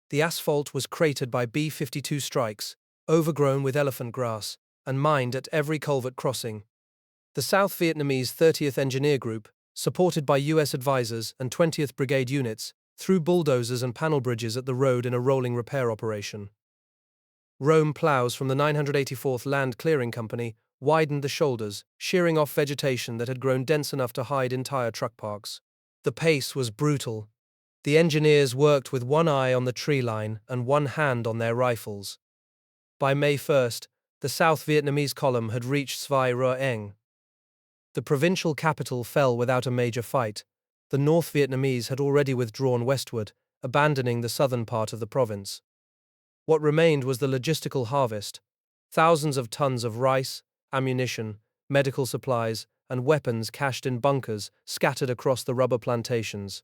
The asphalt was cratered by B-52 strikes, overgrown with elephant grass, and mined at every culvert crossing. The South Vietnamese 30th Engineer Group, supported by U.S. advisors and 20th Brigade units, threw bulldozers and panel bridges at the road in a rolling repair operation. Rome plows from the 984th Land Clearing Company widened the shoulders, shearing off vegetation that had grown dense enough to hide entire truck parks. The pace was brutal. The engineers worked with one eye on the tree line and one hand on their rifles. By May 1st, the South Vietnamese column had reached Svai Rieng. The provincial capital fell without a major fight. The North Vietnamese had already withdrawn westward, abandoning the southern part of the province. What remained was the logistical harvest: thousands of tons of rice, ammunition, medical supplies, and weapons cached in bunkers scattered across the rubber plantations.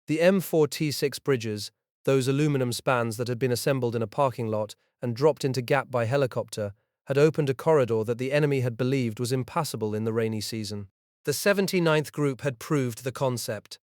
The M4T6 bridges, those aluminum spans that had been assembled in a parking lot and dropped into gap by helicopter, had opened a corridor that the enemy had believed was impassable in the rainy season. The 79th Group had proved the concept.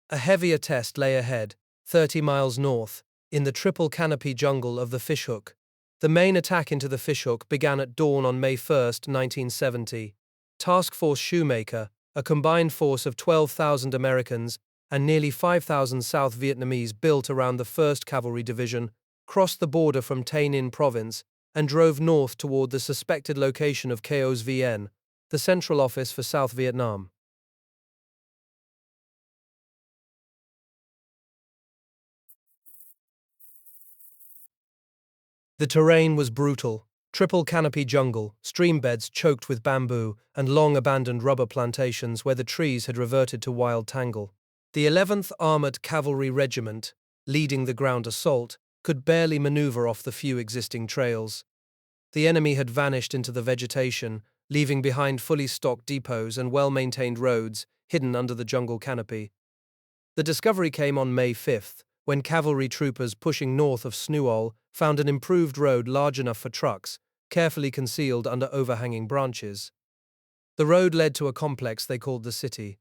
A heavier test lay ahead, 30 miles north, in the triple canopy jungle of the Fishhook. The main attack into the Fishhook began at dawn on May 1, 1970. Task Force Shoemaker, a combined force of 12,000 Americans and nearly 5,000 South Vietnamese built around the 1st Cavalry Division, crossed the border from Tay Ninh Province and drove north toward the suspected location of KO's VN, the Central Office for South Vietnam. The terrain was brutal. Triple canopy jungle, stream beds choked with bamboo, and long abandoned rubber plantations where the trees had reverted to wild tangle. The 11th Armored Cavalry Regiment, leading the ground assault, could barely maneuver off the few existing trails. The enemy had vanished into the vegetation, leaving behind fully stocked depots and well-maintained roads hidden under the jungle canopy. The discovery came on May 5th, when cavalry troopers pushing north of Snuol found an improved road large enough for trucks, carefully concealed under overhanging branches. The road led to a complex they called the city.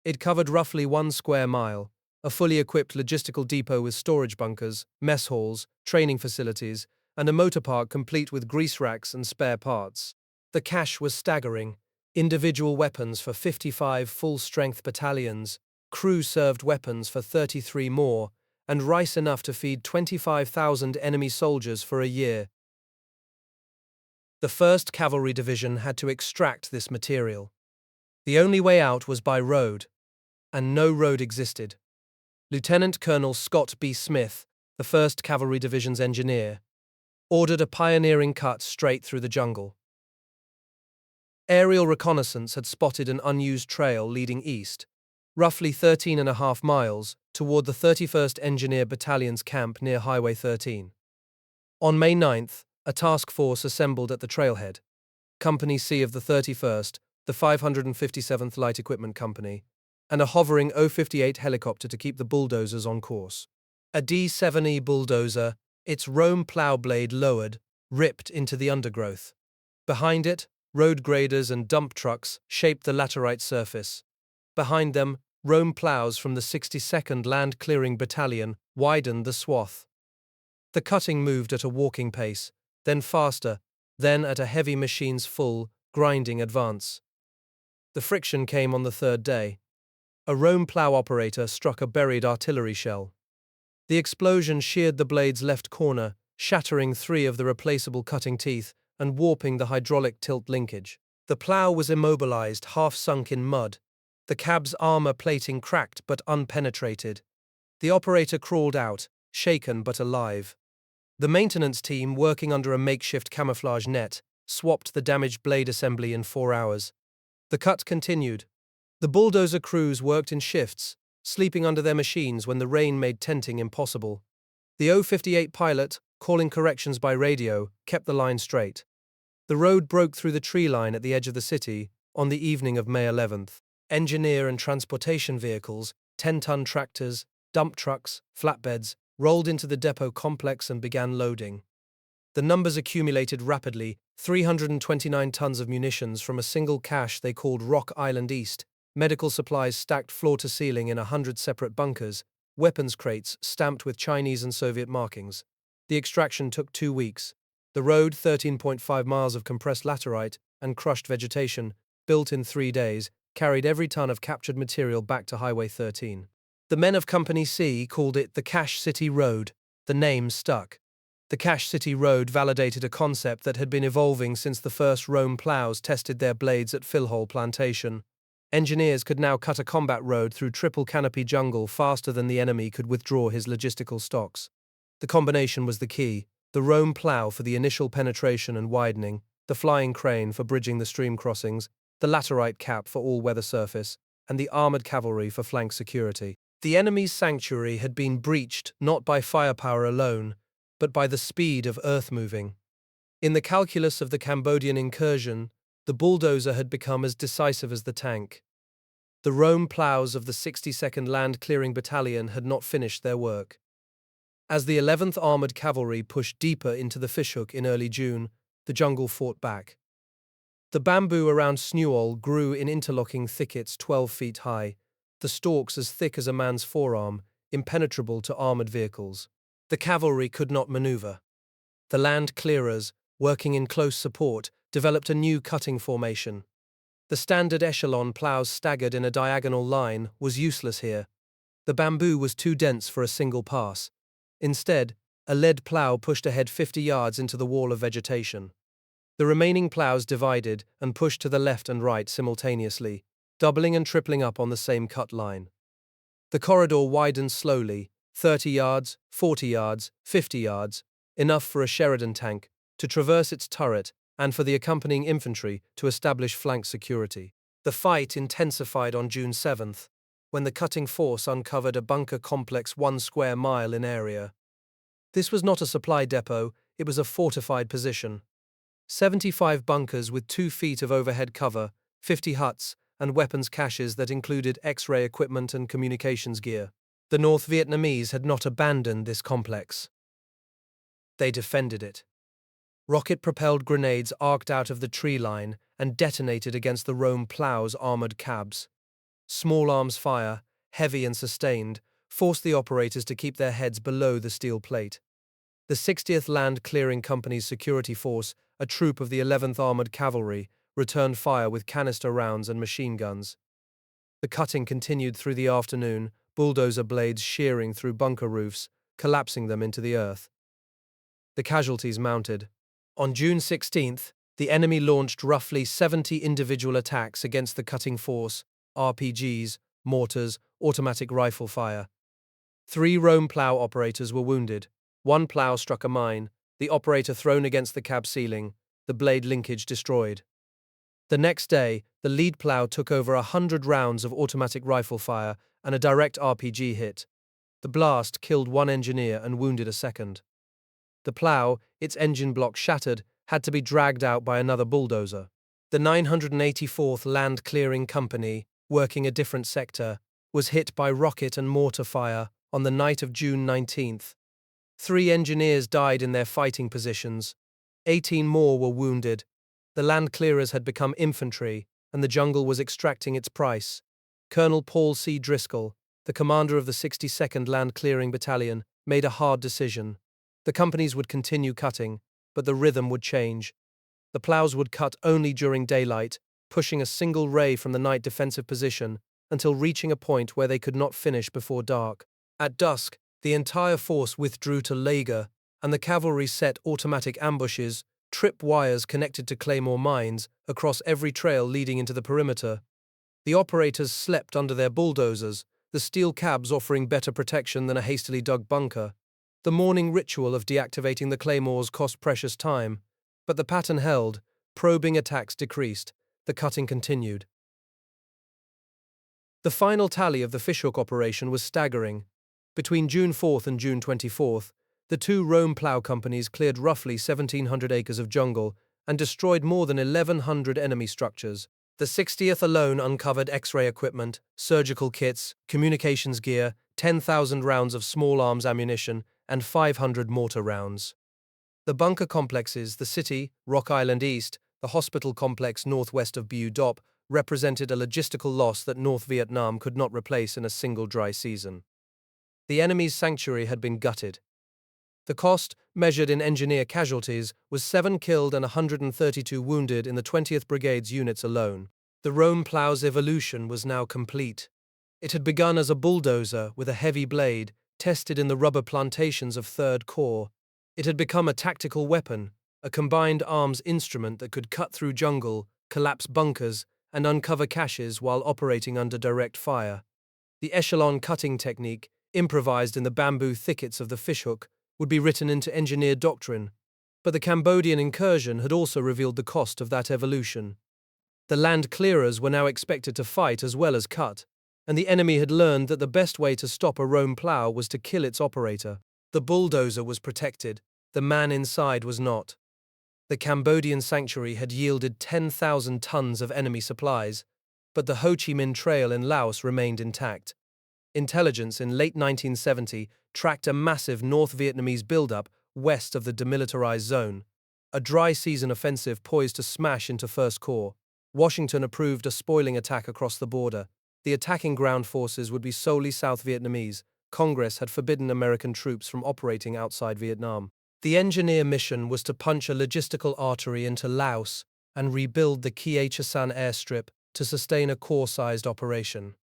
It covered roughly 1 square mile, a fully equipped logistical depot with storage bunkers, mess halls, training facilities, and a motor park complete with grease racks and spare parts. The cache was staggering. Individual weapons for 55 full-strength battalions, crew-served weapons for 33 more, and rice enough to feed 25,000 enemy soldiers for a year. The 1st Cavalry Division had to extract this material. The only way out was by road, and no road existed. Lieutenant Colonel Scott B. Smith, the 1st Cavalry Division's engineer, ordered a pioneering cut straight through the jungle. Aerial reconnaissance had spotted an unused trail leading east, roughly 13.5 miles, toward the 31st Engineer Battalion's camp near Highway 13. On May 9th, a task force assembled at the trailhead. Company C of the 31st, the 557th Light Equipment Company, and a hovering O-58 helicopter to keep the bulldozers on course. A D-7E bulldozer, its Rome plow blade lowered, ripped into the undergrowth. Behind it, road graders and dump trucks shaped the laterite surface. Behind them, Rome plows from the 62nd Land Clearing Battalion widened the swath. The cutting moved at a walking pace, then faster, then at a heavy machine's full, grinding advance. The friction came on the 3rd day. A Rome plow operator struck a buried artillery shell. The explosion sheared the blade's left corner, shattering 3 of the replaceable cutting teeth and warping the hydraulic tilt linkage. The plow was immobilized, half sunk in mud. The cab's armor plating cracked but unpenetrated. The operator crawled out, shaken but alive. The maintenance team, working under a makeshift camouflage net, swapped the damaged blade assembly in 4 hours. The cut continued. The bulldozer crews worked in shifts, sleeping under their machines when the rain made tenting impossible. The O-58 pilot, calling corrections by radio, kept the line straight. The road broke through the tree line at the edge of the city on the evening of May 11th. Engineer and transportation vehicles, 10-ton tractors, dump trucks, flatbeds, rolled into the depot complex and began loading. The numbers accumulated rapidly, 329 tons of munitions from a single cache they called Rock Island East, medical supplies stacked floor to ceiling in 100 separate bunkers, weapons crates stamped with Chinese and Soviet markings. The extraction took 2 weeks. The road, 13.5 miles of compressed laterite and crushed vegetation, built in 3 days, carried every ton of captured material back to Highway 13. The men of Company C called it the Cache City Road. The name stuck. The Cache City Road validated a concept that had been evolving since the first Rome plows tested their blades at Philhole Plantation. Engineers could now cut a combat road through triple canopy jungle faster than the enemy could withdraw his logistical stocks. The combination was the key: the Rome plow for the initial penetration and widening, the flying crane for bridging the stream crossings, the laterite cap for all-weather surface, and the armored cavalry for flank security. The enemy's sanctuary had been breached not by firepower alone, but by the speed of earth moving. In the calculus of the Cambodian incursion, The bulldozer had become as decisive as the tank. The Rome plows of the 62nd Land Clearing Battalion had not finished their work. As the 11th Armored Cavalry pushed deeper into the fishhook in early June, the jungle fought back. The bamboo around Snuol grew in interlocking thickets 12 feet high, the stalks as thick as a man's forearm, impenetrable to armored vehicles. The cavalry could not maneuver. The land clearers, working in close support, developed a new cutting formation. The standard echelon plows staggered in a diagonal line was useless here. The bamboo was too dense for a single pass. Instead, a lead plow pushed ahead 50 yards into the wall of vegetation. The remaining plows divided and pushed to the left and right simultaneously, doubling and tripling up on the same cut line. The corridor widened slowly, 30 yards, 40 yards, 50 yards, enough for a Sheridan tank to traverse its turret and for the accompanying infantry to establish flank security. The fight intensified on June 7th, when the cutting force uncovered a bunker complex 1 square mile in area. This was not a supply depot, it was a fortified position. 75 bunkers with 2 feet of overhead cover, 50 huts, and weapons caches that included X-ray equipment and communications gear. The North Vietnamese had not abandoned this complex. They defended it. Rocket-propelled grenades arced out of the tree line and detonated against the Rome plows' armored cabs. Small arms fire, heavy and sustained, forced the operators to keep their heads below the steel plate. The 60th Land Clearing Company's security force, a troop of the 11th Armored Cavalry, returned fire with canister rounds and machine guns. The cutting continued through the afternoon, bulldozer blades shearing through bunker roofs, collapsing them into the earth. The casualties mounted. On June 16th, the enemy launched roughly 70 individual attacks against the cutting force, RPGs, mortars, automatic rifle fire. 3 Rome plow operators were wounded. 1 plow struck a mine, the operator thrown against the cab ceiling, the blade linkage destroyed. The next day, the lead plow took over 100 rounds of automatic rifle fire and a direct RPG hit. The blast killed 1 engineer and wounded a second. The plow, its engine block shattered, had to be dragged out by another bulldozer. The 984th Land Clearing Company, working a different sector, was hit by rocket and mortar fire on the night of June 19th. 3 engineers died in their fighting positions. 18 more were wounded. The land clearers had become infantry, and the jungle was extracting its price. Colonel Paul C. Driscoll, the commander of the 62nd Land Clearing Battalion, made a hard decision. The companies would continue cutting, but the rhythm would change. The plows would cut only during daylight, pushing a single ray from the night defensive position until reaching a point where they could not finish before dark. At dusk, the entire force withdrew to Lager, and the cavalry set automatic ambushes, trip wires connected to claymore mines, across every trail leading into the perimeter. The operators slept under their bulldozers, the steel cabs offering better protection than a hastily dug bunker. The morning ritual of deactivating the claymores cost precious time, but the pattern held, probing attacks decreased, the cutting continued. The final tally of the fishhook operation was staggering. Between June 4th and June 24th, the 2 Rome plow companies cleared roughly 1,700 acres of jungle and destroyed more than 1,100 enemy structures. The 60th alone uncovered X-ray equipment, surgical kits, communications gear, 10,000 rounds of small arms ammunition, and 500 mortar rounds. The bunker complexes, the city, Rock Island East, the hospital complex northwest of Bu Dop, represented a logistical loss that North Vietnam could not replace in a single dry season. The enemy's sanctuary had been gutted. The cost, measured in engineer casualties, was 7 killed and 132 wounded in the 20th Brigade's units alone. The Rome plow's evolution was now complete. It had begun as a bulldozer with a heavy blade, tested in the rubber plantations of 3rd Corps. It had become a tactical weapon, a combined arms instrument that could cut through jungle, collapse bunkers, and uncover caches while operating under direct fire. The echelon cutting technique, improvised in the bamboo thickets of the fishhook, would be written into engineered doctrine, but the Cambodian incursion had also revealed the cost of that evolution. The land clearers were now expected to fight as well as cut, and the enemy had learned that the best way to stop a Rome plow was to kill its operator. The bulldozer was protected, the man inside was not. The Cambodian sanctuary had yielded 10,000 tons of enemy supplies, but the Ho Chi Minh Trail in Laos remained intact. Intelligence in late 1970 tracked a massive North Vietnamese buildup west of the demilitarized zone, a dry season offensive poised to smash into First Corps. Washington approved a spoiling attack across the border. The attacking ground forces would be solely South Vietnamese. Congress had forbidden American troops from operating outside Vietnam. The engineer mission was to punch a logistical artery into Laos and rebuild the Kie Chasan airstrip to sustain a Corps-sized operation.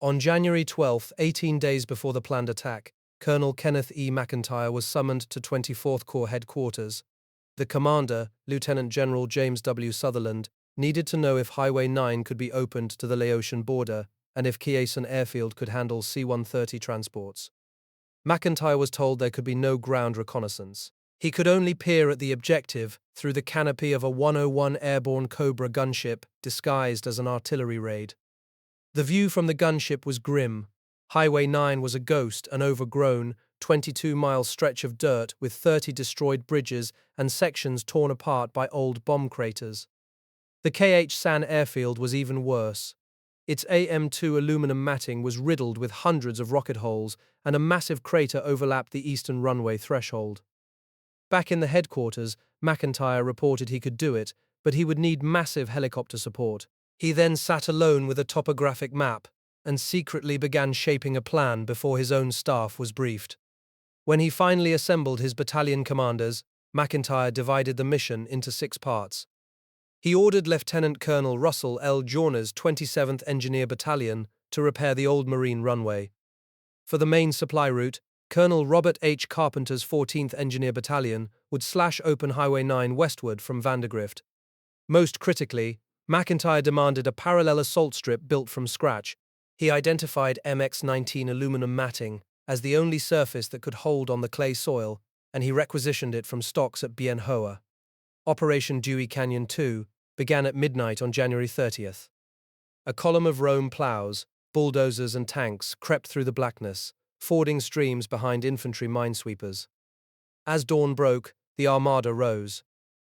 On January 12, 18 days before the planned attack, Colonel Kenneth E. McIntyre was summoned to 24th Corps headquarters. The commander, Lieutenant General James W. Sutherland, needed to know if Highway 9 could be opened to the Laotian border and if Kie San Airfield could handle C-130 transports. McIntyre was told there could be no ground reconnaissance. He could only peer at the objective through the canopy of a 101 airborne Cobra gunship disguised as an artillery raid. The view from the gunship was grim. Highway 9 was a ghost, an overgrown, 22-mile stretch of dirt with 30 destroyed bridges and sections torn apart by old bomb craters. The KH San airfield was even worse. Its AM-2 aluminum matting was riddled with hundreds of rocket holes, and a massive crater overlapped the eastern runway threshold. Back in the headquarters, McIntyre reported he could do it, but he would need massive helicopter support. He then sat alone with a topographic map and secretly began shaping a plan before his own staff was briefed. When he finally assembled his battalion commanders, McIntyre divided the mission into 6 parts. He ordered Lieutenant Colonel Russell L. Journer's 27th Engineer Battalion to repair the old Marine runway. For the main supply route, Colonel Robert H. Carpenter's 14th Engineer Battalion would slash open Highway 9 westward from Vandergrift. Most critically, McIntyre demanded a parallel assault strip built from scratch. He identified MX-19 aluminum matting as the only surface that could hold on the clay soil, and he requisitioned it from stocks at Bien Hoa. Operation Dewey Canyon 2 began at midnight on January 30th. A column of Rome plows, bulldozers and tanks crept through the blackness, fording streams behind infantry minesweepers. As dawn broke, the armada rose.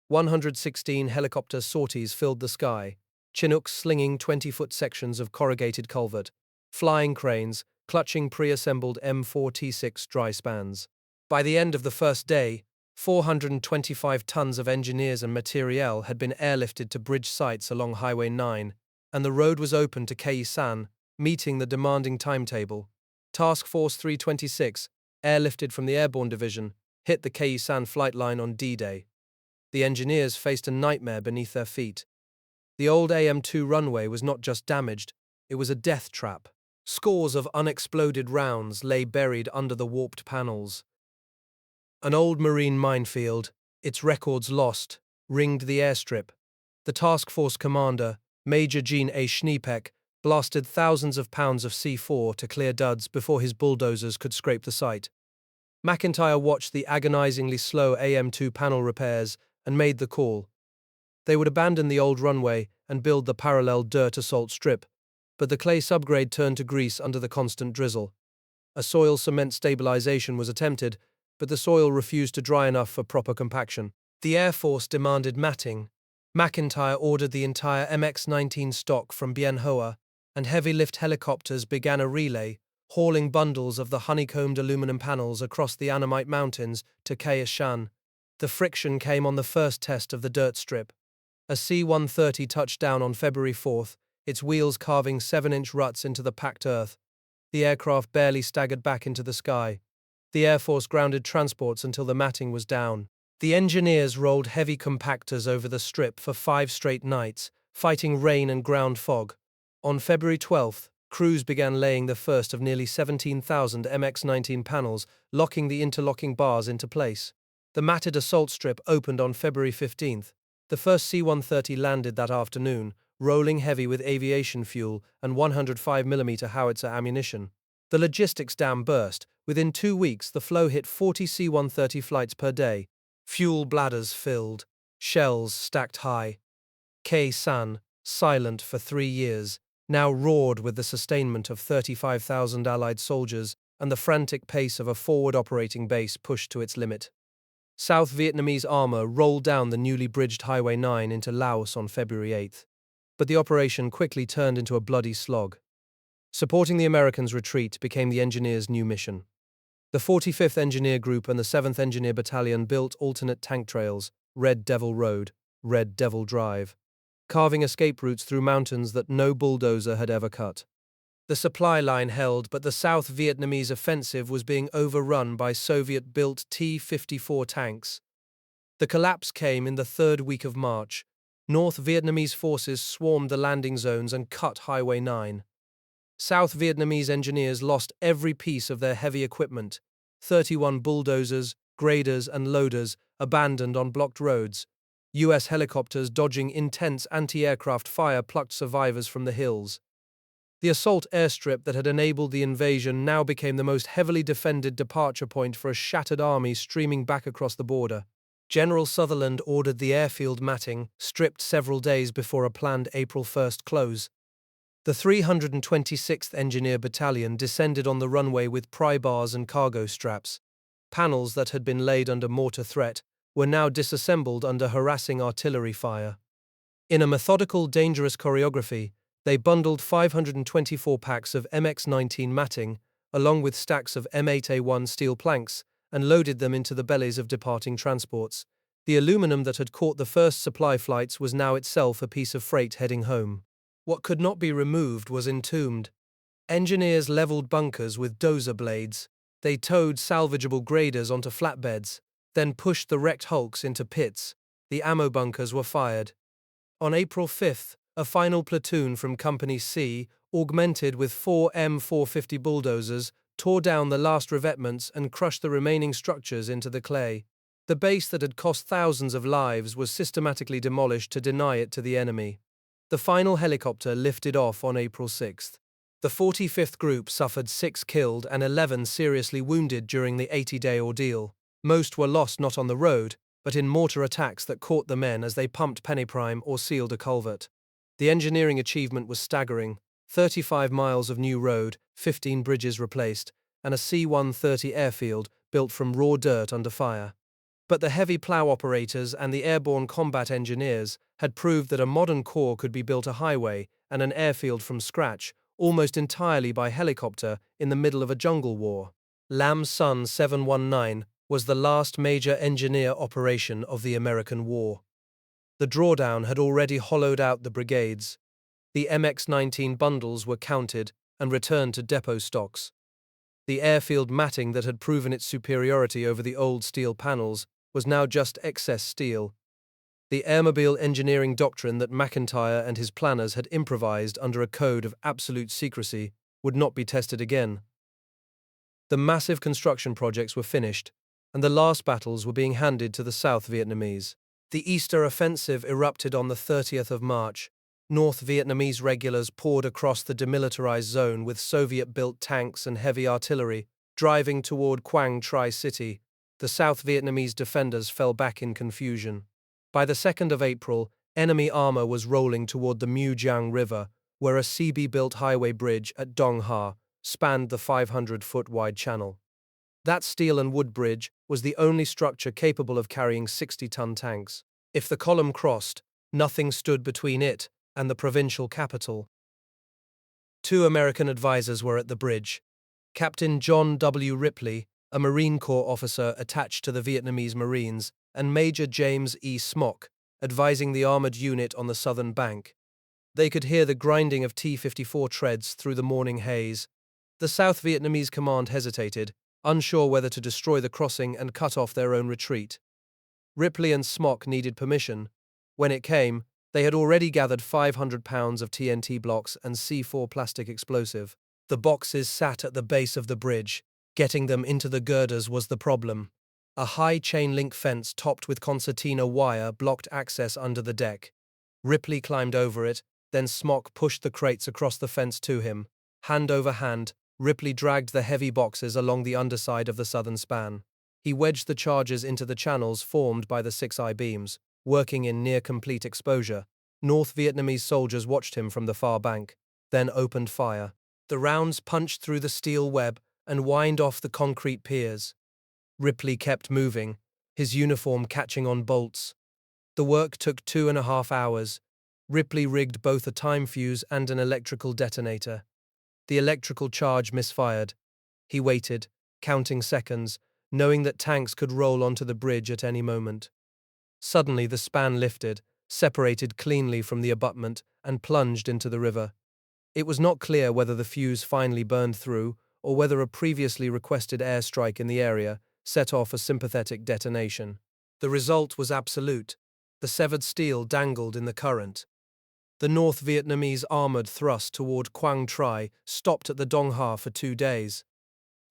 116 helicopter sorties filled the sky, Chinooks slinging 20-foot sections of corrugated culvert, flying cranes clutching pre-assembled M4T6 dry spans. By the end of the first day, 425 tons of engineers and materiel had been airlifted to bridge sites along Highway 9, and the road was open to Kie San, meeting the demanding timetable. Task Force 326, airlifted from the Airborne Division, hit the Kie San flight line on D-Day. The engineers faced a nightmare beneath their feet. The old AM-2 runway was not just damaged, it was a death trap. Scores of unexploded rounds lay buried under the warped panels. An old marine minefield, its records lost, ringed the airstrip. The task force commander, Major Gene A. Schneepeck, blasted thousands of pounds of C4 to clear duds before his bulldozers could scrape the site. McIntyre watched the agonizingly slow AM-2 panel repairs and made the call. They would abandon the old runway and build the parallel dirt assault strip, but the clay subgrade turned to grease under the constant drizzle. A soil cement stabilization was attempted, but the soil refused to dry enough for proper compaction. The Air Force demanded matting. McIntyre ordered the entire MX-19 stock from Bien Hoa, and heavy-lift helicopters began a relay, hauling bundles of the honeycombed aluminum panels across the Annamite Mountains to Kie Shan. The friction came on the first test of the dirt strip. A C-130 touched down on February 4th, its wheels carving 7-inch ruts into the packed earth. The aircraft barely staggered back into the sky. The Air Force grounded transports until the matting was down. The engineers rolled heavy compactors over the strip for 5 straight nights, fighting rain and ground fog. On February 12th, crews began laying the first of nearly 17,000 MX-19 panels, locking the interlocking bars into place. The matted assault strip opened on February 15th. The first C-130 landed that afternoon, rolling heavy with aviation fuel and 105mm howitzer ammunition. The logistics dam burst. Within 2 weeks, the flow hit 40 C-130 flights per day. Fuel bladders filled, shells stacked high. Kie San, silent for 3 years, now roared with the sustainment of 35,000 Allied soldiers and the frantic pace of a forward operating base pushed to its limit. South Vietnamese armor rolled down the newly bridged Highway 9 into Laos on February 8, but the operation quickly turned into a bloody slog. Supporting the Americans' retreat became the engineers' new mission. The 45th Engineer Group and the 7th Engineer Battalion built alternate tank trails, Red Devil Road, Red Devil Drive, carving escape routes through mountains that no bulldozer had ever cut. The supply line held, but the South Vietnamese offensive was being overrun by Soviet-built T-54 tanks. The collapse came in the third week of March. North Vietnamese forces swarmed the landing zones and cut Highway 9. South Vietnamese engineers lost every piece of their heavy equipment. 31 bulldozers, graders, and loaders abandoned on blocked roads. U.S. helicopters dodging intense anti-aircraft fire plucked survivors from the hills. The assault airstrip that had enabled the invasion now became the most heavily defended departure point for a shattered army streaming back across the border. General Sutherland ordered the airfield matting stripped several days before a planned April 1st close. The 326th Engineer Battalion descended on the runway with pry bars and cargo straps. Panels that had been laid under mortar threat were now disassembled under harassing artillery fire. In a methodical, dangerous choreography, they bundled 524 packs of MX-19 matting, along with stacks of M8A1 steel planks, and loaded them into the bellies of departing transports. The aluminum that had caught the first supply flights was now itself a piece of freight heading home. What could not be removed was entombed. Engineers leveled bunkers with dozer blades. They towed salvageable graders onto flatbeds, then pushed the wrecked hulks into pits. The ammo bunkers were fired. On April 5th, a final platoon from Company C, augmented with 4 M450 bulldozers, tore down the last revetments and crushed the remaining structures into the clay. The base that had cost thousands of lives was systematically demolished to deny it to the enemy. The final helicopter lifted off on April 6th. The 45th Group suffered 6 killed and 11 seriously wounded during the 80-day ordeal. Most were lost not on the road, but in mortar attacks that caught the men as they pumped pennyprime or sealed a culvert. The engineering achievement was staggering: 35 miles of new road, 15 bridges replaced, and a C-130 airfield built from raw dirt under fire. But the heavy plow operators and the airborne combat engineers had proved that a modern corps could be built a highway and an airfield from scratch, almost entirely by helicopter in the middle of a jungle war. Lam Sun 719 was the last major engineer operation of the American War. The drawdown had already hollowed out the brigades. The MX-19 bundles were counted and returned to depot stocks. The airfield matting that had proven its superiority over the old steel panels was now just excess steel. The airmobile engineering doctrine that McIntyre and his planners had improvised under a code of absolute secrecy would not be tested again. The massive construction projects were finished, and the last battles were being handed to the South Vietnamese. The Easter Offensive erupted on the 30th of March. North Vietnamese regulars poured across the demilitarized zone with Soviet-built tanks and heavy artillery, driving toward Quang Tri City. The South Vietnamese defenders fell back in confusion. By the 2nd of April, enemy armor was rolling toward the Mu Giang River, where a CB-built highway bridge at Dong Ha spanned the 500-foot-wide channel. That steel and wood bridge was the only structure capable of carrying 60-ton tanks. If the column crossed, nothing stood between it and the provincial capital. 2 American advisors were at the bridge: Captain John W. Ripley, a Marine Corps officer attached to the Vietnamese Marines, and Major James E. Smock, advising the armored unit on the southern bank. They could hear the grinding of T-54 treads through the morning haze. The South Vietnamese command hesitated, unsure whether to destroy the crossing and cut off their own retreat. Ripley and Smock needed permission. When it came, they had already gathered 500 pounds of TNT blocks and C4 plastic explosive. The boxes sat at the base of the bridge. Getting them into the girders was the problem. A high chain-link fence topped with concertina wire blocked access under the deck. Ripley climbed over it, then Smock pushed the crates across the fence to him. Hand over hand, Ripley dragged the heavy boxes along the underside of the southern span. He wedged the charges into the channels formed by the 6 I-beams, working in near-complete exposure. North Vietnamese soldiers watched him from the far bank, then opened fire. The rounds punched through the steel web and whined off the concrete piers. Ripley kept moving, his uniform catching on bolts. The work took 2.5 hours. Ripley rigged both a time fuse and an electrical detonator. The electrical charge misfired. He waited, counting seconds, knowing that tanks could roll onto the bridge at any moment. Suddenly the span lifted, separated cleanly from the abutment, and plunged into the river. It was not clear whether the fuse finally burned through, or whether a previously requested airstrike in the area set off a sympathetic detonation. The result was absolute. The severed steel dangled in the current. The North Vietnamese armored thrust toward Quang Tri stopped at the Dong Ha for 2 days.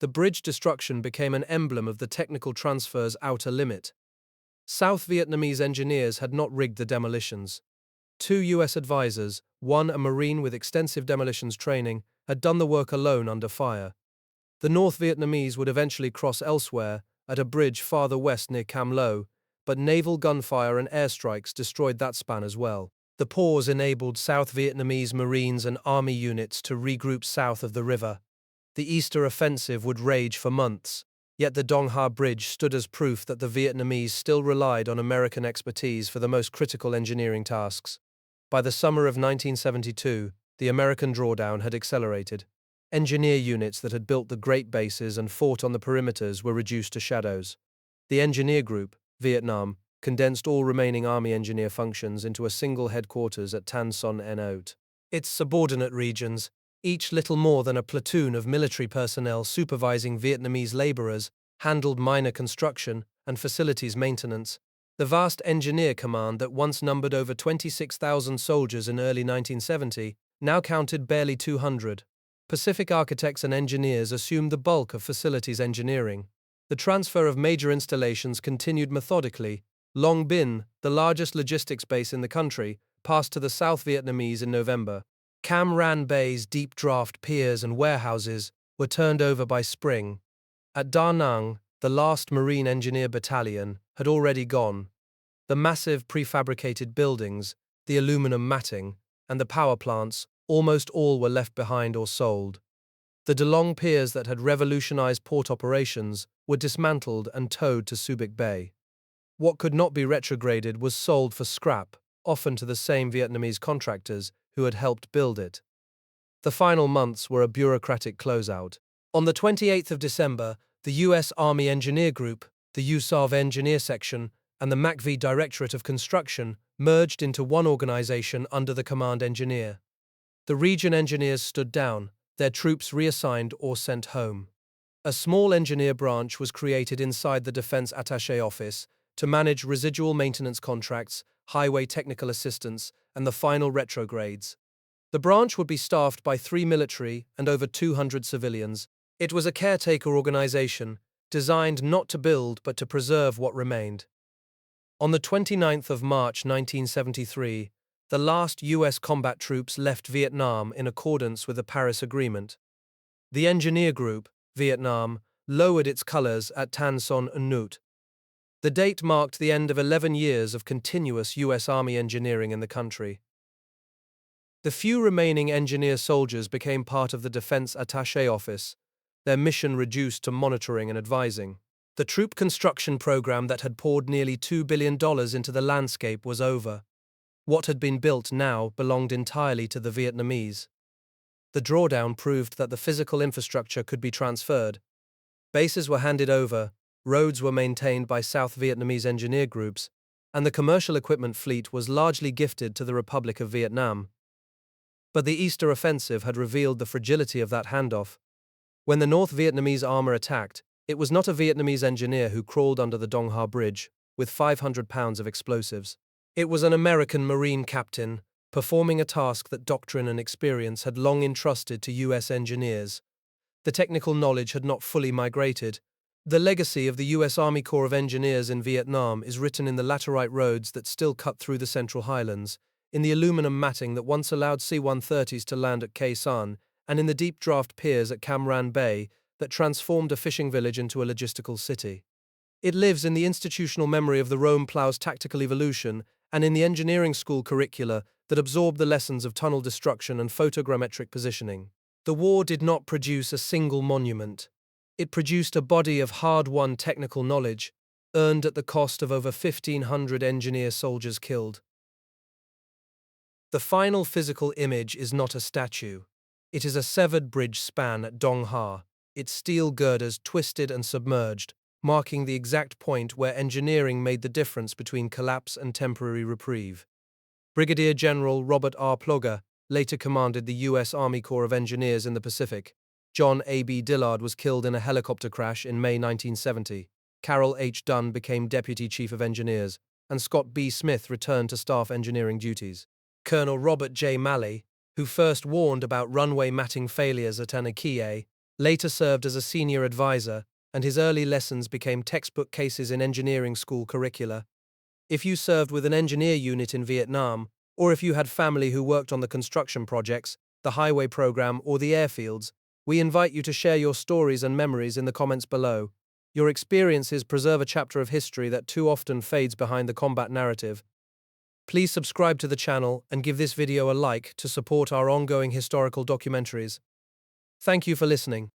The bridge destruction became an emblem of the technical transfer's outer limit. South Vietnamese engineers had not rigged the demolitions. 2 U.S. advisors, one a Marine with extensive demolitions training, had done the work alone under fire. The North Vietnamese would eventually cross elsewhere, at a bridge farther west near Cam Lo, but naval gunfire and airstrikes destroyed that span as well. The pause enabled South Vietnamese Marines and Army units to regroup south of the river. The Easter offensive would rage for months, yet the Dong Ha Bridge stood as proof that the Vietnamese still relied on American expertise for the most critical engineering tasks. By the summer of 1972, the American drawdown had accelerated. Engineer units that had built the Great Bases and fought on the perimeters were reduced to shadows. The Engineer Group, Vietnam, condensed all remaining Army engineer functions into a single headquarters at Tan Son Nhot. Its subordinate regions, each little more than a platoon of military personnel supervising Vietnamese laborers, handled minor construction and facilities maintenance. The vast engineer command that once numbered over 26,000 soldiers in early 1970 now counted barely 200. Pacific architects and engineers assumed the bulk of facilities engineering. The transfer of major installations continued methodically. Long Binh, the largest logistics base in the country, passed to the South Vietnamese in November. Cam Ranh Bay's deep draft piers and warehouses were turned over by spring. At Da Nang, the last Marine Engineer Battalion had already gone. The massive prefabricated buildings, the aluminum matting, and the power plants, almost all were left behind or sold. The De Long piers that had revolutionized port operations were dismantled and towed to Subic Bay. What could not be retrograded was sold for scrap, often to the same Vietnamese contractors who had helped build it. The final months were a bureaucratic closeout. On the 28th of December, the U.S. Army Engineer Group, the USAV Engineer Section, and the MACV Directorate of Construction merged into one organization under the command engineer. The region engineers stood down, their troops reassigned or sent home. A small engineer branch was created inside the Defense Attaché Office to manage residual maintenance contracts, highway technical assistance, and the final retrogrades. The branch would be staffed by 3 military and over 200 civilians. It was a caretaker organization, designed not to build but to preserve what remained. On the 29th of March 1973, the last U.S. combat troops left Vietnam in accordance with the Paris Agreement. The Engineer Group, Vietnam, lowered its colors at Tan Son Nhut. The date marked the end of 11 years of continuous U.S. Army engineering in the country. The few remaining engineer soldiers became part of the Defense Attaché Office, their mission reduced to monitoring and advising. The troop construction program that had poured nearly $2 billion into the landscape was over. What had been built now belonged entirely to the Vietnamese. The drawdown proved that the physical infrastructure could be transferred. Bases were handed over, roads were maintained by South Vietnamese engineer groups, and the commercial equipment fleet was largely gifted to the Republic of Vietnam. But the Easter offensive had revealed the fragility of that handoff. When the North Vietnamese armor attacked, it was not a Vietnamese engineer who crawled under the Dong Ha Bridge with 500 pounds of explosives. It was an American Marine captain, performing a task that doctrine and experience had long entrusted to U.S. engineers. The technical knowledge had not fully migrated. The legacy of the U.S. Army Corps of Engineers in Vietnam is written in the laterite roads that still cut through the Central Highlands, in the aluminum matting that once allowed C-130s to land at Khe Sanh, and in the deep draft piers at Cam Ranh Bay that transformed a fishing village into a logistical city. It lives in the institutional memory of the Rome Plough's tactical evolution and in the engineering school curricula that absorbed the lessons of tunnel destruction and photogrammetric positioning. The war did not produce a single monument. It produced a body of hard-won technical knowledge. earned at the cost of over 1,500 engineer soldiers killed. The final physical image is not a statue. It is a severed bridge span at Dong Ha, its steel girders twisted and submerged, marking the exact point where engineering made the difference between collapse and temporary reprieve. Brigadier General Robert R. Plugger later commanded the U.S. Army Corps of Engineers in the Pacific. John A. B. Dillard was killed in a helicopter crash in May 1970. Carroll H. Dunn became Deputy Chief of Engineers, and Scott B. Smith returned to staff engineering duties. Colonel Robert J. Malley, who first warned about runway matting failures at Anakie, later served as a senior advisor, and his early lessons became textbook cases in engineering school curricula. If you served with an engineer unit in Vietnam, or if you had family who worked on the construction projects, the highway program, or the airfields, we invite you to share your stories and memories in the comments below. Your experiences preserve a chapter of history that too often fades behind the combat narrative. Please subscribe to the channel and give this video a like to support our ongoing historical documentaries. Thank you for listening.